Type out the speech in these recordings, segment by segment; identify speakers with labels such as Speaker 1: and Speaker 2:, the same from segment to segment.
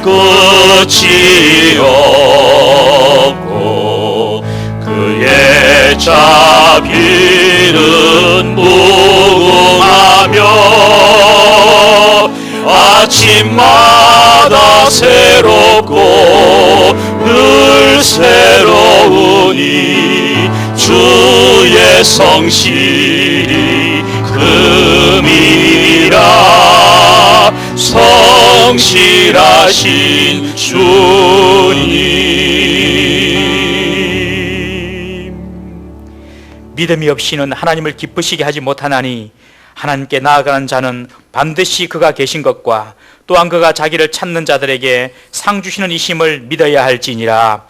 Speaker 1: 끝이 없고 그의 자비는 무궁하며 아침마다 새롭고 늘 새로우니 주의 성실이 금이라 성실하신 주님.
Speaker 2: 믿음이 없이는 하나님을 기쁘시게 하지 못하나니 하나님께 나아가는 자는 반드시 그가 계신 것과 또한 그가 자기를 찾는 자들에게 상 주시는 이심을 믿어야 할지니라.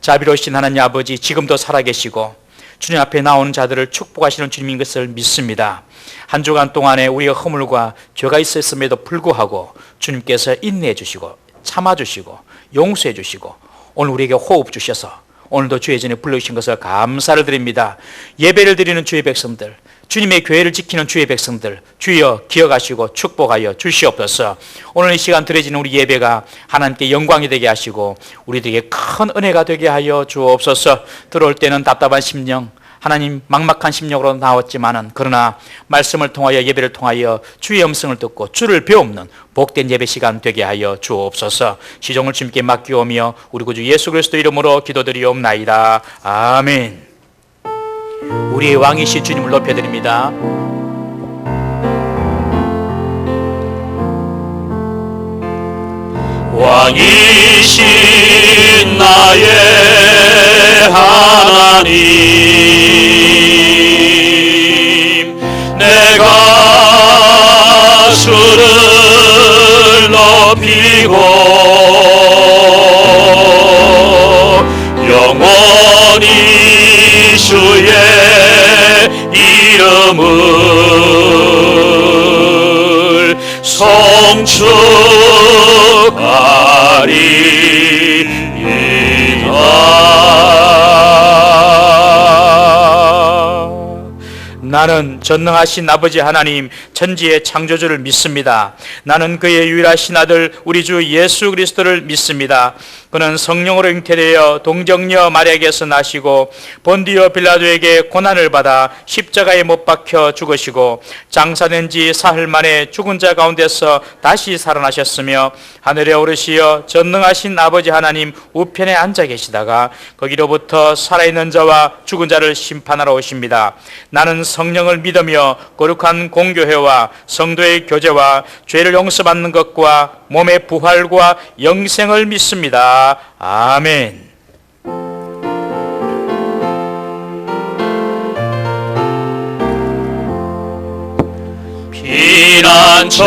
Speaker 2: 자비로우신 하나님 아버지, 지금도 살아계시고 주님 앞에 나오는 자들을 축복하시는 주님인 것을 믿습니다. 한 주간 동안에 우리의 허물과 죄가 있었음에도 불구하고 주님께서 인내해 주시고 참아 주시고 용서해 주시고 오늘 우리에게 호흡 주셔서 오늘도 주의 전에 불러주신 것을 감사를 드립니다. 예배를 드리는 주의 백성들, 주님의 교회를 지키는 주의 백성들, 주여 기억하시고 축복하여 주시옵소서. 오늘 이 시간 드려지는 우리 예배가 하나님께 영광이 되게 하시고 우리들에게 큰 은혜가 되게 하여 주옵소서. 들어올 때는 답답한 심령, 하나님 막막한 심령으로 나왔지만은 그러나 말씀을 통하여 예배를 통하여 주의 음성을 듣고 주를 배우는 복된 예배 시간 되게 하여 주옵소서. 시종을 주님께 맡기오며 우리 구주 예수 그리스도 이름으로 기도드리옵나이다. 아멘. 우리의 왕이신 주님을 높여드립니다.
Speaker 1: 왕이신 나의 하나님, 내가 주를 높이고 영원히 주의 이름을 송축하리이다.
Speaker 2: 나는 전능하신 아버지 하나님 천지의 창조주를 믿습니다. 나는 그의 유일하신 아들 우리 주 예수 그리스도를 믿습니다. 그는 성령으로 잉태되어 동정녀 마리아에게서 나시고 본디오 빌라도에게 고난을 받아 십자가에 못 박혀 죽으시고 장사된 지 사흘 만에 죽은 자 가운데서 다시 살아나셨으며 하늘에 오르시어 전능하신 아버지 하나님 우편에 앉아 계시다가 거기로부터 살아있는 자와 죽은 자를 심판하러 오십니다. 나는 성령을 믿으며 거룩한 공교회와 성도의 교제와 죄를 용서받는 것과 몸의 부활과 영생을 믿습니다. 아멘.
Speaker 1: 피난처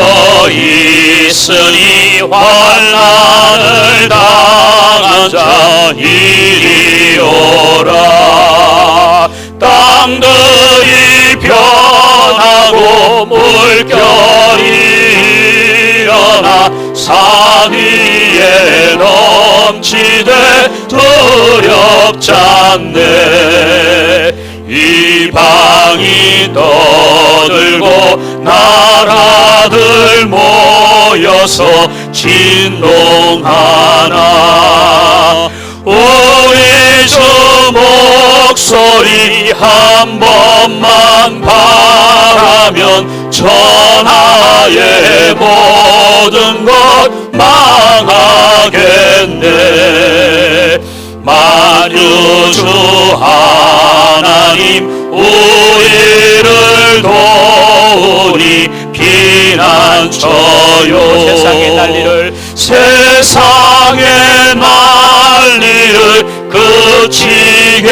Speaker 1: 있으니 환난을 당한 자 이리 오라. 땅들이 변하고 물결이 일어나 산 위에 넘치되 두렵지 않네. 이방이 떠들고 나라들 모여서 진동하나 우리 주 목소리 한 번만 바라면 천하의 모든 것 망하겠네. 만유주 하나님 우리를 도우니 피난처요. 세상의 난리를 그치게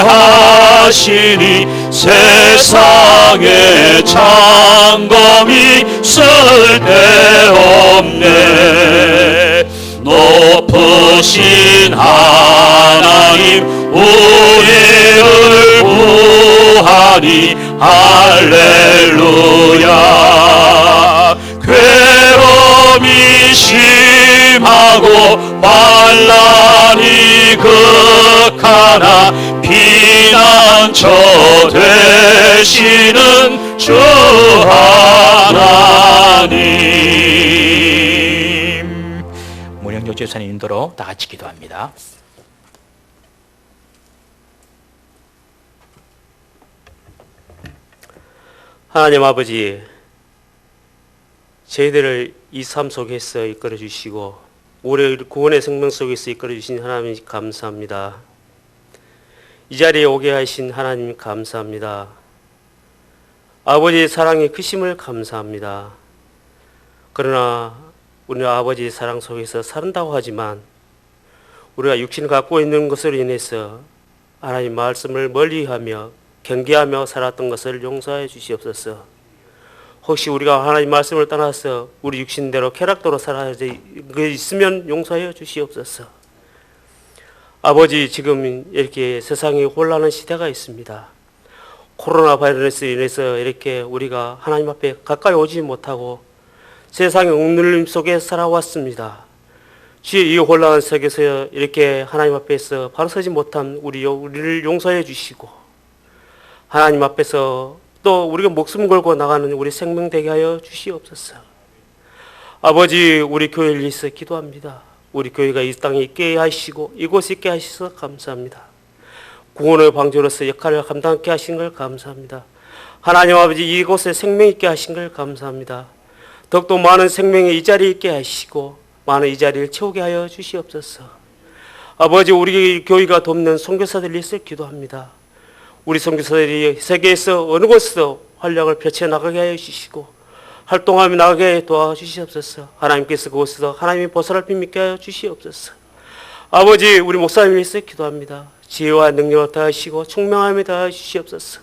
Speaker 1: 하시니 세상의 창검이 쓸데없네. 높으신 하나님 우리를 구하니 할렐루야. 괴로움이 심하고 반란이 극하나 피난처 되시는 주 하나님.
Speaker 2: 김민국 집사님 인도로 다 같이 기도합니다.
Speaker 3: 하나님 아버지, 저희들을 이 삶 속에서 이끌어 주시고 우리 구원의 생명 속에서 이끌어 주신 하나님 감사합니다. 이 자리에 오게 하신 하나님 감사합니다. 아버지의 사랑이 크심을 감사합니다. 그러나 우리 아버지의 사랑 속에서 산다고 하지만 우리가 육신을 갖고 있는 것으로 인해서 하나님 말씀을 멀리하며 경계하며 살았던 것을 용서해 주시옵소서. 혹시 우리가 하나님 말씀을 떠나서 우리 육신대로 쾌락도로 살아야 있으면 용서해 주시옵소서. 아버지, 지금 이렇게 세상이 혼란한 시대가 있습니다. 코로나 바이러스로 인해서 이렇게 우리가 하나님 앞에 가까이 오지 못하고 세상의 억눌림 속에 살아왔습니다. 주의 이 혼란한 세계에서 이렇게 하나님 앞에서 바로 서지 못한 우리를 용서해 주시고 하나님 앞에서 또 우리가 목숨 걸고 나가는 우리 생명 되게 하여 주시옵소서. 아버지, 우리 교회를 위해서 기도합니다. 우리 교회가 이 땅에 있게 하시고 이곳에 있게 하셔서 감사합니다. 구원의 방주로서 역할을 감당하게 하신 걸 감사합니다. 하나님 아버지, 이곳에 생명 있게 하신 걸 감사합니다. 더욱더 많은 생명이 이 자리에 있게 하시고 많은 이 자리를 채우게 하여 주시옵소서. 아버지, 우리 교회가 돕는 선교사들 위해서 기도합니다. 우리 선교사들이 세계에서 어느 곳에서 활약을 펼쳐나가게 하여 주시고 활동하며 나가게 도와주시옵소서. 하나님께서 그곳에서 하나님의 보살을 믿게 하여 주시옵소서. 아버지, 우리 목사님 위해서 기도합니다. 지혜와 능력을 다하시고 총명함을 다하여 주시옵소서.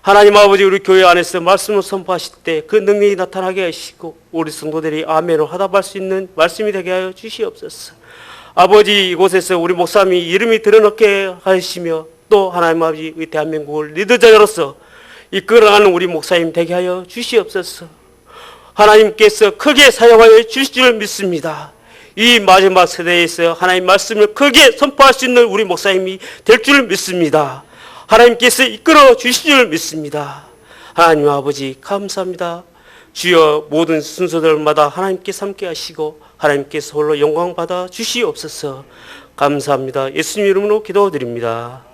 Speaker 3: 하나님 아버지, 우리 교회 안에서 말씀을 선포하실 때 그 능력이 나타나게 하시고 우리 성도들이 아멘으로 화답할 수 있는 말씀이 되게 하여 주시옵소서. 아버지, 이곳에서 우리 목사님이 이름이 드러나게 하시며 또 하나님 아버지, 이 대한민국을 리더자로서 이끌어가는 우리 목사님 되게 하여 주시옵소서. 하나님께서 크게 사용하여 주실 줄 믿습니다. 이 마지막 세대에서 하나님 말씀을 크게 선포할 수 있는 우리 목사님이 될 줄 믿습니다. 하나님께서 이끌어 주실 줄 믿습니다. 하나님 아버지, 감사합니다. 주여, 모든 순서들마다 하나님께서 함께 하시고 하나님께서 홀로 영광 받아 주시옵소서. 감사합니다. 예수님 이름으로 기도드립니다.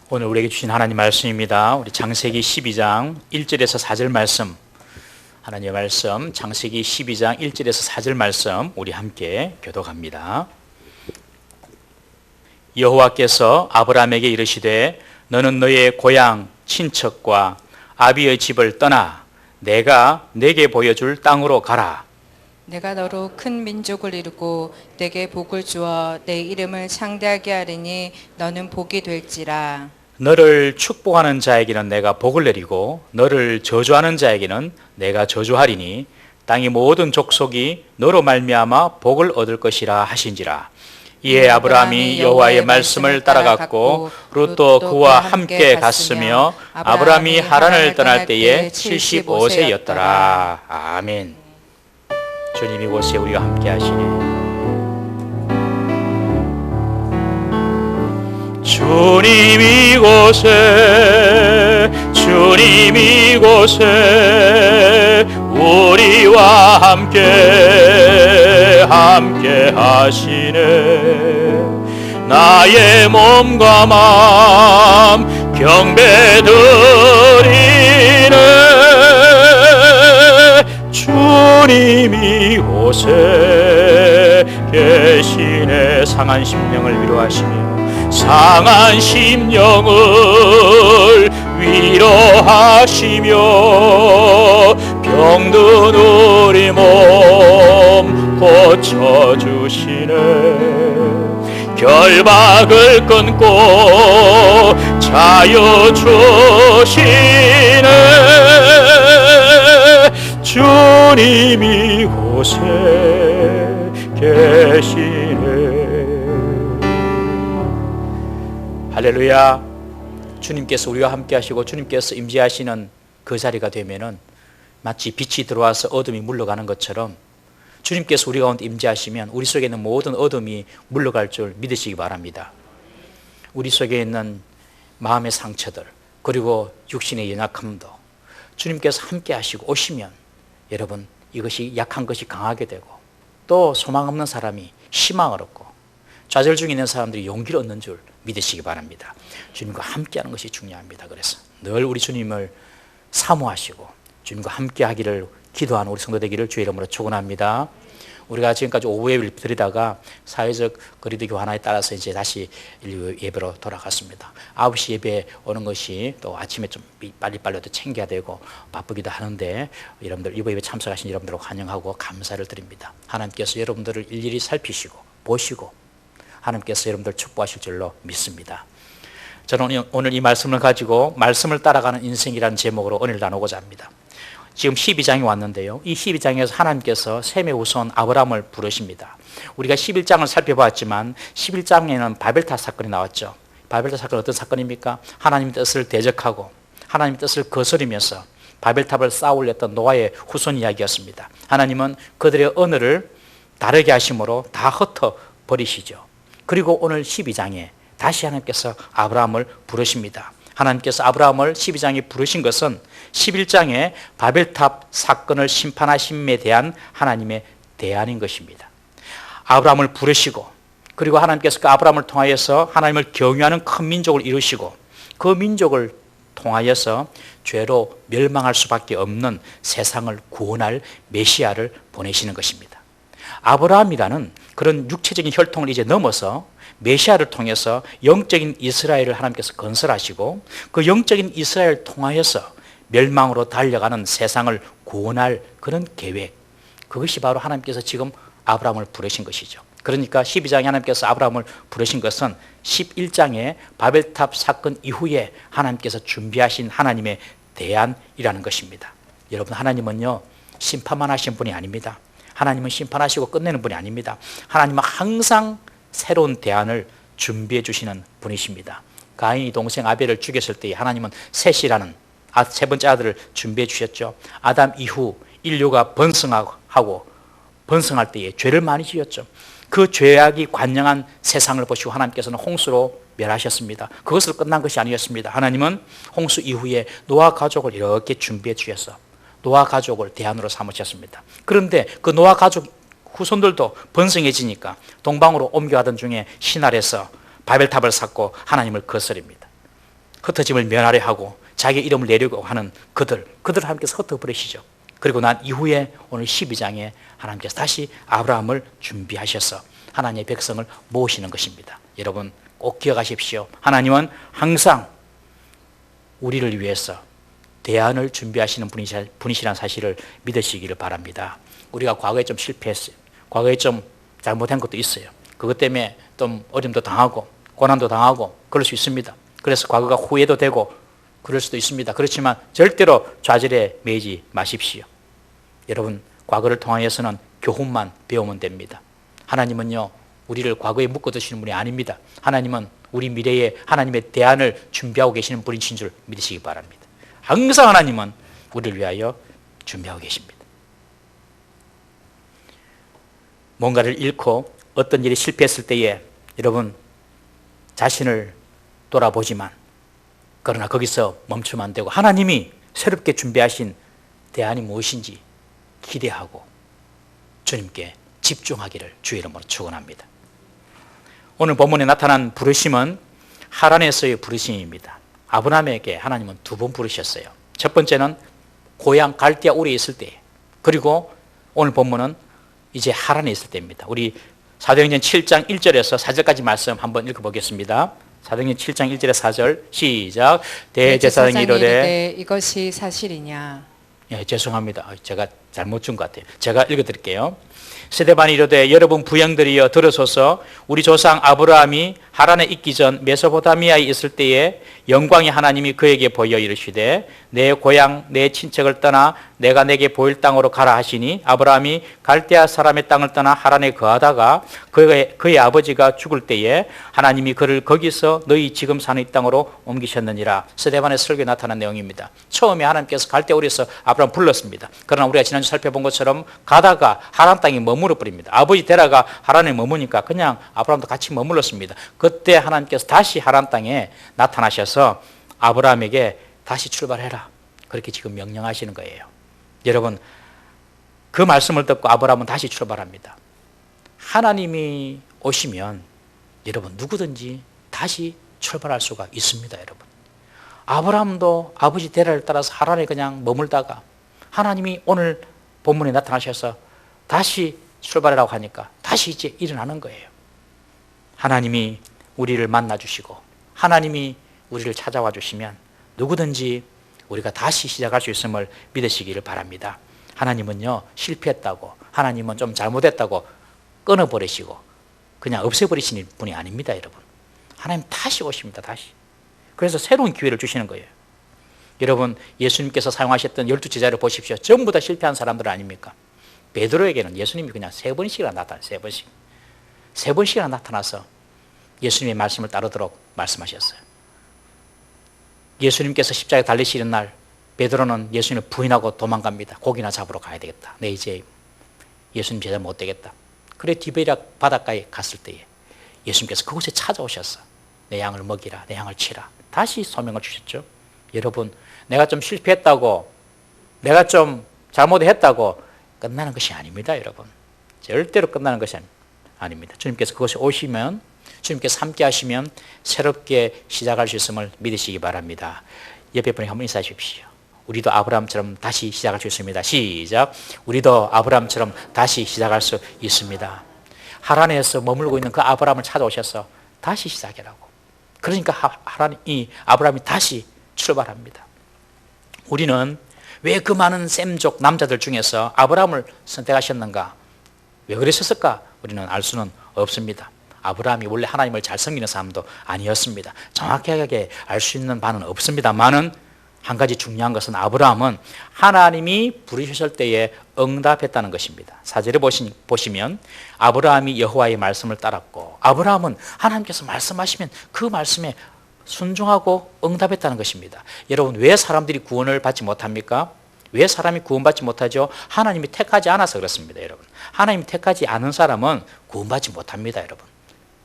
Speaker 2: 오늘 우리에게 주신 하나님 말씀입니다. 우리 창세기 12장 1절에서 4절 말씀, 하나님의 말씀 창세기 12장 1절에서 4절 말씀 우리 함께 교독합니다. 여호와께서 아브라함에게 이르시되 너는 너의 고향 친척과 아비의 집을 떠나 내가 내게 보여줄 땅으로 가라.
Speaker 4: 내가 너로 큰 민족을 이루고 내게 복을 주어 내 이름을 창대하게 하리니 너는 복이 될지라.
Speaker 2: 너를 축복하는 자에게는 내가 복을 내리고 너를 저주하는 자에게는 내가 저주하리니 땅의 모든 족속이 너로 말미암아 복을 얻을 것이라 하신지라. 이에 아브라함이 여호와의 말씀을 따라갔고 롯도 그와 함께 갔으며 아브라함이 하란을 떠날 때에 75세였더라. 아멘. 주님이 이곳에 우리와 함께 하시니 주님 이곳에 우리와 함께 하시네. 나의 몸과 마음 경배드리네. 주님 이곳에 계시네. 상한 심령을 위로하시며 상한 심령을 위로하시며 병든 우리 몸 고쳐주시네. 결박을 끊고 자유 주시네. 주님 이곳에 계시네. 할렐루야. 주님께서 우리와 함께 하시고 주님께서 임재하시는 그 자리가 되면은 마치 빛이 들어와서 어둠이 물러가는 것처럼 주님께서 우리 가운데 임재하시면 우리 속에 있는 모든 어둠이 물러갈 줄 믿으시기 바랍니다. 우리 속에 있는 마음의 상처들 그리고 육신의 연약함도 주님께서 함께 하시고 오시면 여러분 이것이 약한 것이 강하게 되고 또 소망 없는 사람이 희망을 얻고 좌절 중에 있는 사람들이 용기를 얻는 줄 믿으시기 바랍니다. 주님과 함께하는 것이 중요합니다. 그래서 늘 우리 주님을 사모하시고 주님과 함께하기를 기도하는 우리 성도 되기를 주의 이름으로 축원합니다. 우리가 지금까지 오후 예배를 드리다가 사회적 거리두기 완화에 따라서 이제 다시 인류 예배로 돌아갔습니다. 9시 예배 오는 것이 또 아침에 좀 빨리빨리 또 챙겨야 되고 바쁘기도 하는데 여러분들 이번 예배 참석하신 여러분들을 환영하고 감사를 드립니다. 하나님께서 여러분들을 일일이 살피시고 보시고 하나님께서 여러분들 축복하실 줄로 믿습니다. 저는 오늘 이 말씀을 가지고 말씀을 따라가는 인생이라는 제목으로 오늘 나누고자 합니다. 지금 12장이 왔는데요. 이 12장에서 하나님께서 셈의 후손 아브라함을 부르십니다. 우리가 11장을 살펴봤지만 11장에는 바벨탑 사건이 나왔죠. 바벨탑 사건은 어떤 사건입니까? 하나님의 뜻을 대적하고 하나님의 뜻을 거스르면서 바벨탑을 쌓아올렸던 노아의 후손 이야기였습니다. 하나님은 그들의 언어를 다르게 하심으로 다 흩어버리시죠. 그리고 오늘 12장에 다시 하나님께서 아브라함을 부르십니다. 하나님께서 아브라함을 12장에 부르신 것은 11장에 바벨탑 사건을 심판하심에 대한 하나님의 대안인 것입니다. 아브라함을 부르시고 그리고 하나님께서 그 아브라함을 통하여서 하나님을 경유하는 큰 민족을 이루시고 그 민족을 통하여서 죄로 멸망할 수밖에 없는 세상을 구원할 메시아를 보내시는 것입니다. 아브라함이라는 그런 육체적인 혈통을 이제 넘어서 메시아를 통해서 영적인 이스라엘을 하나님께서 건설하시고 그 영적인 이스라엘을 통하여서 멸망으로 달려가는 세상을 구원할 그런 계획, 그것이 바로 하나님께서 지금 아브라함을 부르신 것이죠. 그러니까 12장에 하나님께서 아브라함을 부르신 것은 11장의 바벨탑 사건 이후에 하나님께서 준비하신 하나님의 대안이라는 것입니다. 여러분, 하나님은요 심판만 하신 분이 아닙니다. 하나님은 심판하시고 끝내는 분이 아닙니다. 하나님은 항상 새로운 대안을 준비해 주시는 분이십니다. 가인이 동생 아벨을 죽였을 때 하나님은 셋이라는 세 번째 아들을 준비해 주셨죠. 아담 이후 인류가 번성하고 번성할 때에 죄를 많이 지었죠. 그 죄악이 관영한 세상을 보시고 하나님께서는 홍수로 멸하셨습니다. 그것으로 끝난 것이 아니었습니다. 하나님은 홍수 이후에 노아 가족을 이렇게 준비해 주셔서 노아 가족을 대안으로 삼으셨습니다. 그런데 그 노아 가족 후손들도 번성해지니까 동방으로 옮겨가던 중에 신할에서 바벨탑을 쌓고 하나님을 거스립니다. 흩어짐을 면하려 하고 자기 이름을 내려고 하는 그들을 하나님께서 흩어버리시죠. 그리고 난 이후에 오늘 12장에 하나님께서 다시 아브라함을 준비하셔서 하나님의 백성을 모으시는 것입니다. 여러분 꼭 기억하십시오. 하나님은 항상 우리를 위해서 대안을 준비하시는 분이시라는 사실을 믿으시기를 바랍니다. 우리가 과거에 좀 실패했어요. 과거에 좀 잘못한 것도 있어요. 그것 때문에 좀 어려움도 당하고 고난도 당하고 그럴 수 있습니다. 그래서 과거가 후회도 되고 그럴 수도 있습니다. 그렇지만 절대로 좌절에 매이지 마십시오. 여러분, 과거를 통하여서는 교훈만 배우면 됩니다. 하나님은요 우리를 과거에 묶어두시는 분이 아닙니다. 하나님은 우리 미래에 하나님의 대안을 준비하고 계시는 분이신 줄 믿으시기 바랍니다. 항상 하나님은 우리를 위하여 준비하고 계십니다. 뭔가를 잃고 어떤 일이 실패했을 때에 여러분 자신을 돌아보지만 그러나 거기서 멈추면 안 되고 하나님이 새롭게 준비하신 대안이 무엇인지 기대하고 주님께 집중하기를 주의 이름으로 축원합니다. 오늘 본문에 나타난 부르심은 하란에서의 부르심입니다. 아브라함에게 하나님은 두 번 부르셨어요. 첫 번째는 고향 갈대아 우리에 있을 때, 그리고 오늘 본문은 이제 하란에 있을 때입니다. 우리 사도행전 7장 1절에서 4절까지 말씀 한번 읽어보겠습니다. 사도행전 7장 1절에 4절 시작. 대제사장이 이르되
Speaker 4: 이것이 사실이냐?
Speaker 2: 예, 죄송합니다. 제가 잘못 준 것 같아요. 제가 읽어드릴게요. 스데반이 이르되 여러분 부형들이여 들으소서. 우리 조상 아브라함이 하란에 있기 전 메소포타미아에 있을 때에 영광의 하나님이 그에게 보여 이르시되 내 고향 내 친척을 떠나 내가 내게 보일 땅으로 가라 하시니 아브라함이 갈대아 사람의 땅을 떠나 하란에 거하다가 그의 아버지가 죽을 때에 하나님이 그를 거기서 너희 지금 사는 이 땅으로 옮기셨느니라. 스데반의 설교에 나타난 내용입니다. 처음에 하나님께서 갈대아우르에서 아브라함 불렀습니다. 그러나 우리가 지난주 살펴본 것처럼 가다가 하란 땅에 머무르 버립니다. 아버지 데라가 하란에 머무니까 그냥 아브라함도 같이 머물렀습니다. 그때 하나님께서 다시 하란 땅에 나타나셔서 아브라함에게 다시 출발해라. 그렇게 지금 명령하시는 거예요. 여러분, 그 말씀을 듣고 아브라함은 다시 출발합니다. 하나님이 오시면 여러분 누구든지 다시 출발할 수가 있습니다. 여러분, 아브라함도 아버지 데라를 따라서 하란에 그냥 머물다가 하나님이 오늘 본문에 나타나셔서 다시 출발하라고 하니까 다시 이제 일어나는 거예요. 하나님이 우리를 만나 주시고 하나님이 우리를 찾아와 주시면 누구든지 우리가 다시 시작할 수 있음을 믿으시기를 바랍니다. 하나님은요, 실패했다고, 하나님은 좀 잘못했다고 끊어버리시고 그냥 없애버리시는 분이 아닙니다. 여러분, 하나님 다시 오십니다. 다시. 그래서 새로운 기회를 주시는 거예요. 여러분, 예수님께서 사용하셨던 12제자를 보십시오. 전부 다 실패한 사람들 아닙니까? 베드로에게는 예수님이 그냥 3번씩이나 나타나요. 3번씩. 3번씩이나 나타나서 예수님의 말씀을 따르도록 말씀하셨어요. 예수님께서 십자가에 달리시는 날 베드로는 예수님을 부인하고 도망갑니다. 고기나 잡으러 가야 되겠다. 내 이제 예수님 제자 못 되겠다. 그래 디베리아 바닷가에 갔을 때에 예수님께서 그곳에 찾아오셔서 내 양을 먹이라, 내 양을 치라. 다시 소명을 주셨죠. 여러분, 내가 좀 실패했다고, 내가 좀 잘못했다고 끝나는 것이 아닙니다. 여러분, 절대로 끝나는 것이 아닙니다. 주님께서 그곳에 오시면, 주님께서 함께 하시면 새롭게 시작할 수 있음을 믿으시기 바랍니다. 옆에 분이 한번 인사해 주십시오. 우리도 아브라함처럼 다시 시작할 수 있습니다. 시작. 우리도 아브라함처럼 다시 시작할 수 있습니다. 하란에서 머물고 있는 그 아브라함을 찾아오셔서 다시 시작이라고. 그러니까 아브라함이 다시 출발합니다. 우리는 왜 그 많은 셈족 남자들 중에서 아브라함을 선택하셨는가? 왜 그러셨을까? 우리는 알 수는 없습니다. 아브라함이 원래 하나님을 잘 섬기는 사람도 아니었습니다. 정확하게 알 수 있는 바는 없습니다만은 한 가지 중요한 것은 아브라함은 하나님이 부르셨을 때에 응답했다는 것입니다. 4절에 보시면 아브라함이 여호와의 말씀을 따랐고, 아브라함은 하나님께서 말씀하시면 그 말씀에 순종하고 응답했다는 것입니다. 여러분, 왜 사람들이 구원을 받지 못합니까? 왜 사람이 구원받지 못하죠? 하나님이 택하지 않아서 그렇습니다. 여러분, 하나님이 택하지 않은 사람은 구원받지 못합니다. 여러분,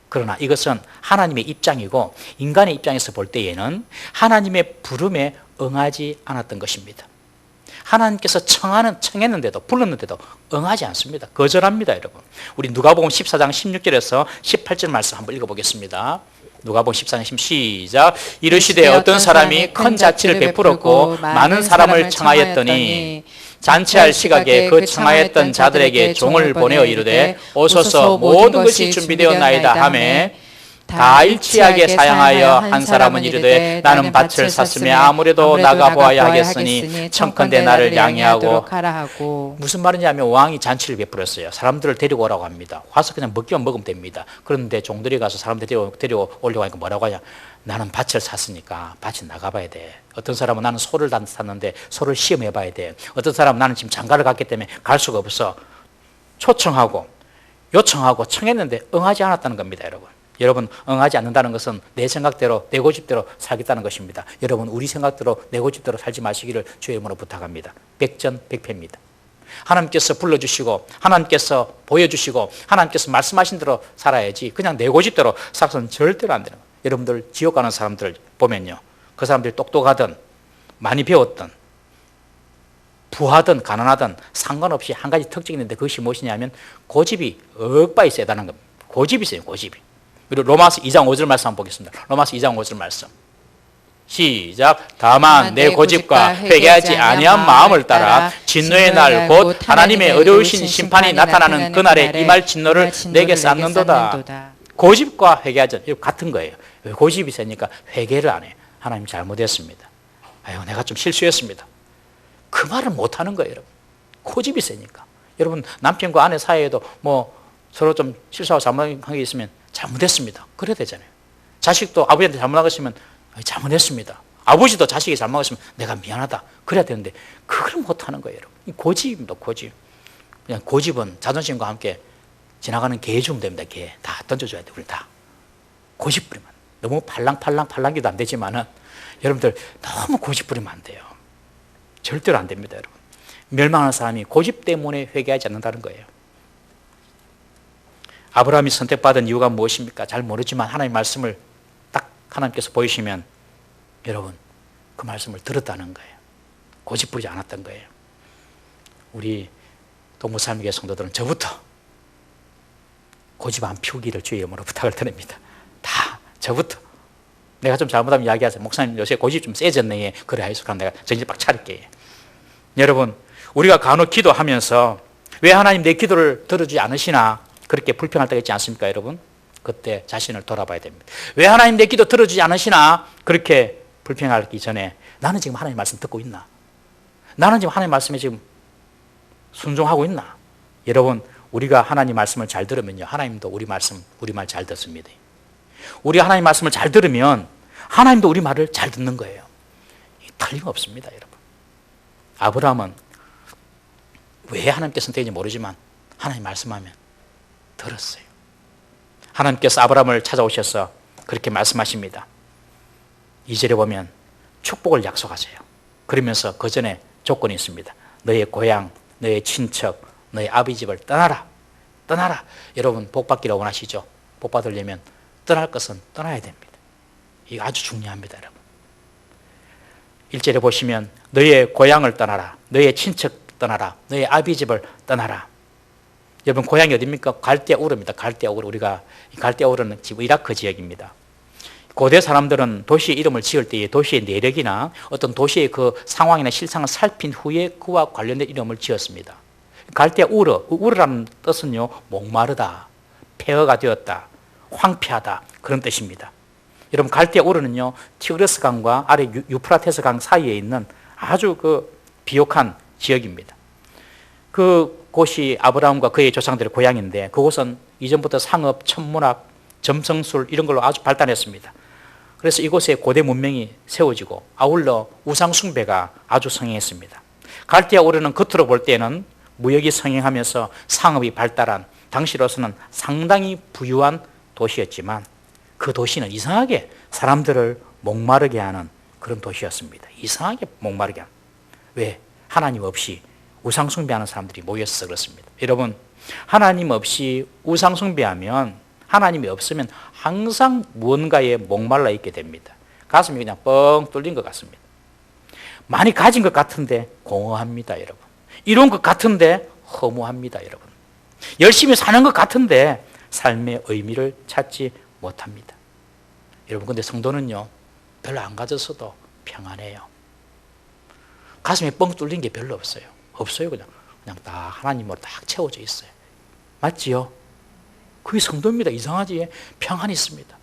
Speaker 2: 그러나 이것은 하나님의 입장이고 인간의 입장에서 볼 때에는 하나님의 부름에 응하지 않았던 것입니다. 하나님께서 청했는데도 불렀는데도 응하지 않습니다. 거절합니다. 여러분, 우리 누가복음 14장 16절에서 18절 말씀 한번 읽어보겠습니다. 누가복음 14장 16절 시작. 이르시되 어떤 사람이 큰 자치를 베풀었고 많은 사람을 청하였더니 잔치할 시각에 그 청하였던 자들에게 종을 보내어 이르되 오소서 모든 것이 준비되었나이다 하매 다 일치하게 사양하여 한 사람은 이르되 나는 밭을 샀으며 아무래도 나가보아야 하겠으니 청컨대 나를 양해하고. 무슨 말인지 하면 왕이 잔치를 베풀었어요. 사람들을 데리고 오라고 합니다. 와서 그냥 먹기만 먹으면 됩니다. 그런데 종들이 가서 사람들 데려오려고 하니까 뭐라고 하냐, 나는 밭을 샀으니까 밭에 나가봐야 돼. 어떤 사람은 나는 소를 샀는데 소를 시험해봐야 돼. 어떤 사람은 나는 지금 장가를 갔기 때문에 갈 수가 없어. 초청하고 요청하고 청했는데 응하지 않았다는 겁니다. 여러분, 응하지 않는다는 것은 내 생각대로, 내 고집대로 살겠다는 것입니다. 여러분, 우리 생각대로, 내 고집대로 살지 마시기를 주의 이름으로 부탁합니다. 백전백패입니다. 하나님께서 불러주시고 하나님께서 보여주시고 하나님께서 말씀하신 대로 살아야지 그냥 내 고집대로 살아서는 절대로 안 되는 거예요. 여러분들 지옥 가는 사람들 보면요, 그 사람들이 똑똑하든 많이 배웠든 부하든 가난하든 상관없이 한 가지 특징이 있는데 그것이 무엇이냐면 고집이 억바이 세다는 겁니다. 고집이 세요. 고집이. 그리고 로마서 2장 5절 말씀 한번 보겠습니다. 로마서 2장 5절 말씀 시작. 다만 내 고집과 회개하지 아니한 마음을 따라 진노의 날 곧 하나님의 어려우신 심판이 나타나는 그날에 임할 진노를 내게 쌓는도다. 고집과 회개하지 같은 거예요. 왜 고집이 세니까 회개를 안 해요. 하나님 잘못했습니다. 아유, 내가 좀 실수했습니다. 그 말을 못하는 거예요. 여러분, 고집이 세니까. 여러분, 남편과 아내 사이에도 뭐 서로 좀 실수하고 잘못한 게 있으면 잘못했습니다. 그래야 되잖아요. 자식도 아버지한테 잘못한 거 있으면 잘못했습니다. 아버지도 자식이 잘못했으면 내가 미안하다 그래야 되는데 그걸 못하는 거예요, 여러분. 고집입니다, 고집. 그냥 고집은 자존심과 함께 지나가는 개 주면 됩니다. 개 다 던져줘야 돼. 우리 다 고집 부리면 너무 팔랑기도 안 되지만은 여러분들 너무 고집 부리면 안 돼요. 절대로 안 됩니다, 여러분. 멸망하는 사람이 고집 때문에 회개하지 않는다는 거예요. 아브라함이 선택받은 이유가 무엇입니까? 잘 모르지만 하나님의 말씀을 딱 하나님께서 보이시면 여러분 그 말씀을 들었다는 거예요. 고집 부리지 않았던 거예요. 우리 동부살미교회 성도들은 저부터 고집 안 피우기를 주의 이름으로 부탁을 드립니다. 다 저부터. 내가 좀 잘못하면 이야기하세요. 목사님 요새 고집 좀 세졌네. 그래 하이소. 그럼 내가 정신 빡 차릴게. 여러분 우리가 간혹 기도하면서 왜 하나님 내 기도를 들어주지 않으시나 그렇게 불평할 때가 있지 않습니까, 여러분? 그때 자신을 돌아봐야 됩니다. 왜 하나님 내 기도 들어주지 않으시나 그렇게 불평하기 전에 나는 지금 하나님 말씀 듣고 있나? 나는 지금 하나님 말씀에 지금 순종하고 있나? 여러분 우리가 하나님 말씀을 잘 들으면요 하나님도 우리 말 잘 듣습니다. 우리가 하나님 말씀을 잘 들으면 하나님도 우리 말을 잘 듣는 거예요. 틀림없습니다, 여러분. 아브라함은 왜 하나님께 선택인지 모르지만 하나님 말씀하면 들었어요. 하나님께서 아브라함을 찾아오셔서 그렇게 말씀하십니다. 2절에 보면 축복을 약속하세요. 그러면서 그 전에 조건이 있습니다. 너의 고향, 너의 친척, 너의 아비 집을 떠나라. 떠나라. 여러분 복 받기를 원하시죠? 복 받으려면 떠날 것은 떠나야 됩니다. 이거 아주 중요합니다, 여러분. 1절에 보시면 너의 고향을 떠나라. 너의 친척 떠나라. 너의 아비 집을 떠나라. 여러분 고향이 어디입니까? 갈대우르입니다. 갈대우르. 우리가 갈대우르는 지금 이라크 지역입니다. 고대 사람들은 도시의 이름을 지을 때에 도시의 내력이나 어떤 도시의 그 상황이나 실상을 살핀 후에 그와 관련된 이름을 지었습니다. 갈대우르, 우르라는 뜻은요 목마르다, 폐허가 되었다, 황폐하다 그런 뜻입니다. 여러분 갈대우르는요 티그리스 강과 아래 유프라테스 강 사이에 있는 아주 그 비옥한 지역입니다. 그 곳이 아브라함과 그의 조상들의 고향인데 그곳은 이전부터 상업, 천문학, 점성술 이런 걸로 아주 발달했습니다. 그래서 이곳에 고대 문명이 세워지고 아울러 우상 숭배가 아주 성행했습니다. 갈대우르는 겉으로 볼 때는 무역이 성행하면서 상업이 발달한 당시로서는 상당히 부유한 도시였지만 그 도시는 이상하게 사람들을 목마르게 하는 그런 도시였습니다. 이상하게 목마르게 하는. 왜? 하나님 없이 우상 숭배하는 사람들이 모여서 그렇습니다. 여러분 하나님 없이 우상 숭배하면 하나님이 없으면 항상 무언가에 목말라 있게 됩니다. 가슴이 그냥 뻥 뚫린 것 같습니다. 많이 가진 것 같은데 공허합니다, 여러분. 이룬 것 같은데 허무합니다, 여러분. 열심히 사는 것 같은데 삶의 의미를 찾지 못합니다. 여러분 근데 성도는요 별로 안 가졌어도 평안해요. 가슴이 뻥 뚫린 게 별로 없어요. 없어요. 그냥 다 하나님으로 딱 채워져 있어요. 맞지요? 그게 성도입니다. 이상하지? 평안이 있습니다.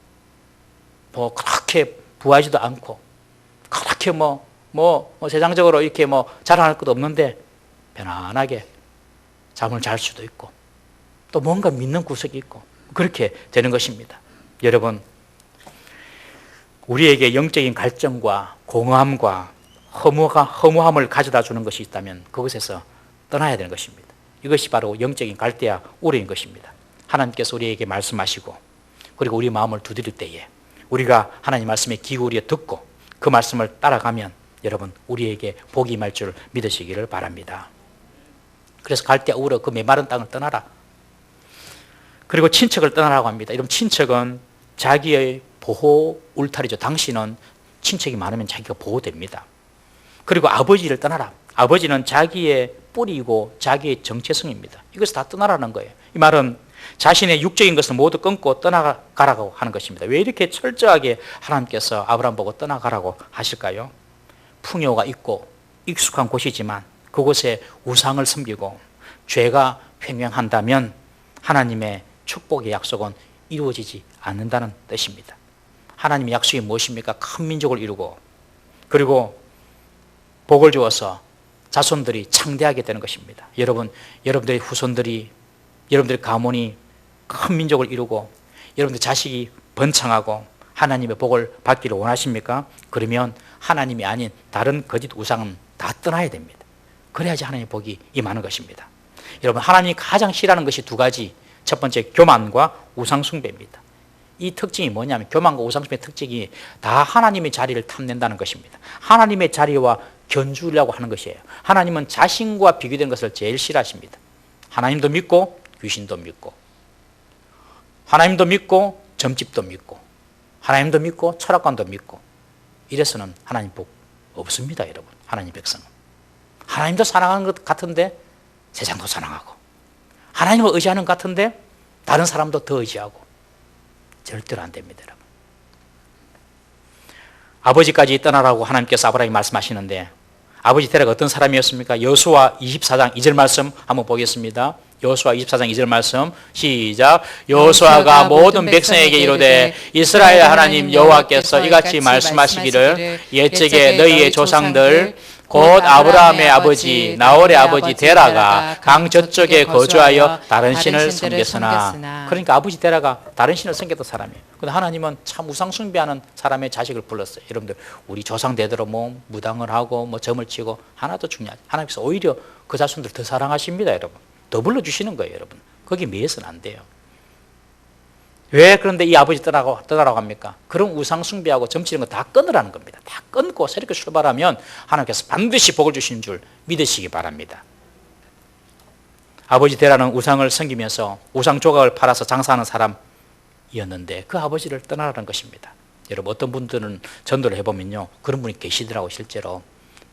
Speaker 2: 뭐 그렇게 부하지도 않고 그렇게 세상적으로 이렇게 자랑할 것도 없는데 편안하게 잠을 잘 수도 있고 또 뭔가 믿는 구석이 있고 그렇게 되는 것입니다. 여러분 우리에게 영적인 갈증과 공허함과 허무함을 가져다 주는 것이 있다면 그것에서 떠나야 되는 것입니다. 이것이 바로 영적인 갈대와 우레인 것입니다. 하나님께서 우리에게 말씀하시고 그리고 우리 마음을 두드릴 때에 우리가 하나님 말씀에 기울여 듣고 그 말씀을 따라가면 여러분 우리에게 복이 임할 줄 믿으시기를 바랍니다. 그래서 갈대와 우르 그 메마른 땅을 떠나라. 그리고 친척을 떠나라고 합니다. 여러분 친척은 자기의 보호 울타리죠. 당신은 친척이 많으면 자기가 보호됩니다. 그리고 아버지를 떠나라. 아버지는 자기의 뿌리이고 자기의 정체성입니다. 이것을 다 떠나라는 거예요. 이 말은 자신의 육적인 것을 모두 끊고 떠나가라고 하는 것입니다. 왜 이렇게 철저하게 하나님께서 아브라함 보고 떠나가라고 하실까요? 풍요가 있고 익숙한 곳이지만 그곳에 우상을 섬기고 죄가 횡행한다면 하나님의 축복의 약속은 이루어지지 않는다는 뜻입니다. 하나님의 약속이 무엇입니까? 큰 민족을 이루고 그리고 복을 주어서 자손들이 창대하게 되는 것입니다. 여러분들의 후손들이 여러분들의 가문이 큰 민족을 이루고 여러분들 자식이 번창하고 하나님의 복을 받기를 원하십니까? 그러면 하나님이 아닌 다른 거짓 우상은 다 떠나야 됩니다. 그래야지 하나님의 복이 임하는 것입니다. 여러분, 하나님이 가장 싫어하는 것이 두 가지. 첫 번째, 교만과 우상숭배입니다. 이 특징이 뭐냐면, 교만과 우상숭배의 특징이 다 하나님의 자리를 탐낸다는 것입니다. 하나님의 자리와 견주려고 하는 것이에요. 하나님은 자신과 비교된 것을 제일 싫어하십니다. 하나님도 믿고 귀신도 믿고, 하나님도 믿고 점집도 믿고, 하나님도 믿고 철학관도 믿고, 이래서는 하나님 복 없습니다. 여러분, 하나님 백성은 하나님도 사랑하는 것 같은데 세상도 사랑하고, 하나님을 의지하는 것 같은데 다른 사람도 더 의지하고, 절대로 안 됩니다. 여러분, 아버지까지 떠나라고 하나님께서 아브라함이 말씀하시는데, 아버지 테라가 어떤 사람이었습니까? 여호수아 24장 2절 말씀 한번 보겠습니다. 여호수아 24장 2절 말씀 시작. 여호수아가 모든 백성에게 이르되 이스라엘 하나님 여호와께서 이같이 말씀하시기를 옛적에 너희의 조상들 곧 아브라함의 아버지 나홀의 아버지 데라가 강 저쪽에 거주하여 다른 신을 섬겼으나, 그러니까 아버지 데라가 다른 신을 섬겼던 사람이에요. 근데 하나님은 참 우상 숭배하는 사람의 자식을 불렀어요. 여러분들, 우리 조상 대대로 뭐 무당을 하고 뭐 점을 치고 하나도 중요하지. 하나님께서 오히려 그 자손들 더 사랑하십니다. 여러분, 더 불러주시는 거예요. 여러분, 거기 매여서는 안 돼요. 왜 그런데 이 아버지 떠나라고 합니까? 그런 우상 숭배하고 점치는 거 다 끊으라는 겁니다. 다 끊고 새롭게 출발하면 하나님께서 반드시 복을 주시는 줄 믿으시기 바랍니다. 아버지 데라는 우상을 섬기면서 우상 조각을 팔아서 장사하는 사람이었는데 그 아버지를 떠나라는 것입니다. 여러분, 어떤 분들은 전도를 해보면요, 그런 분이 계시더라고. 실제로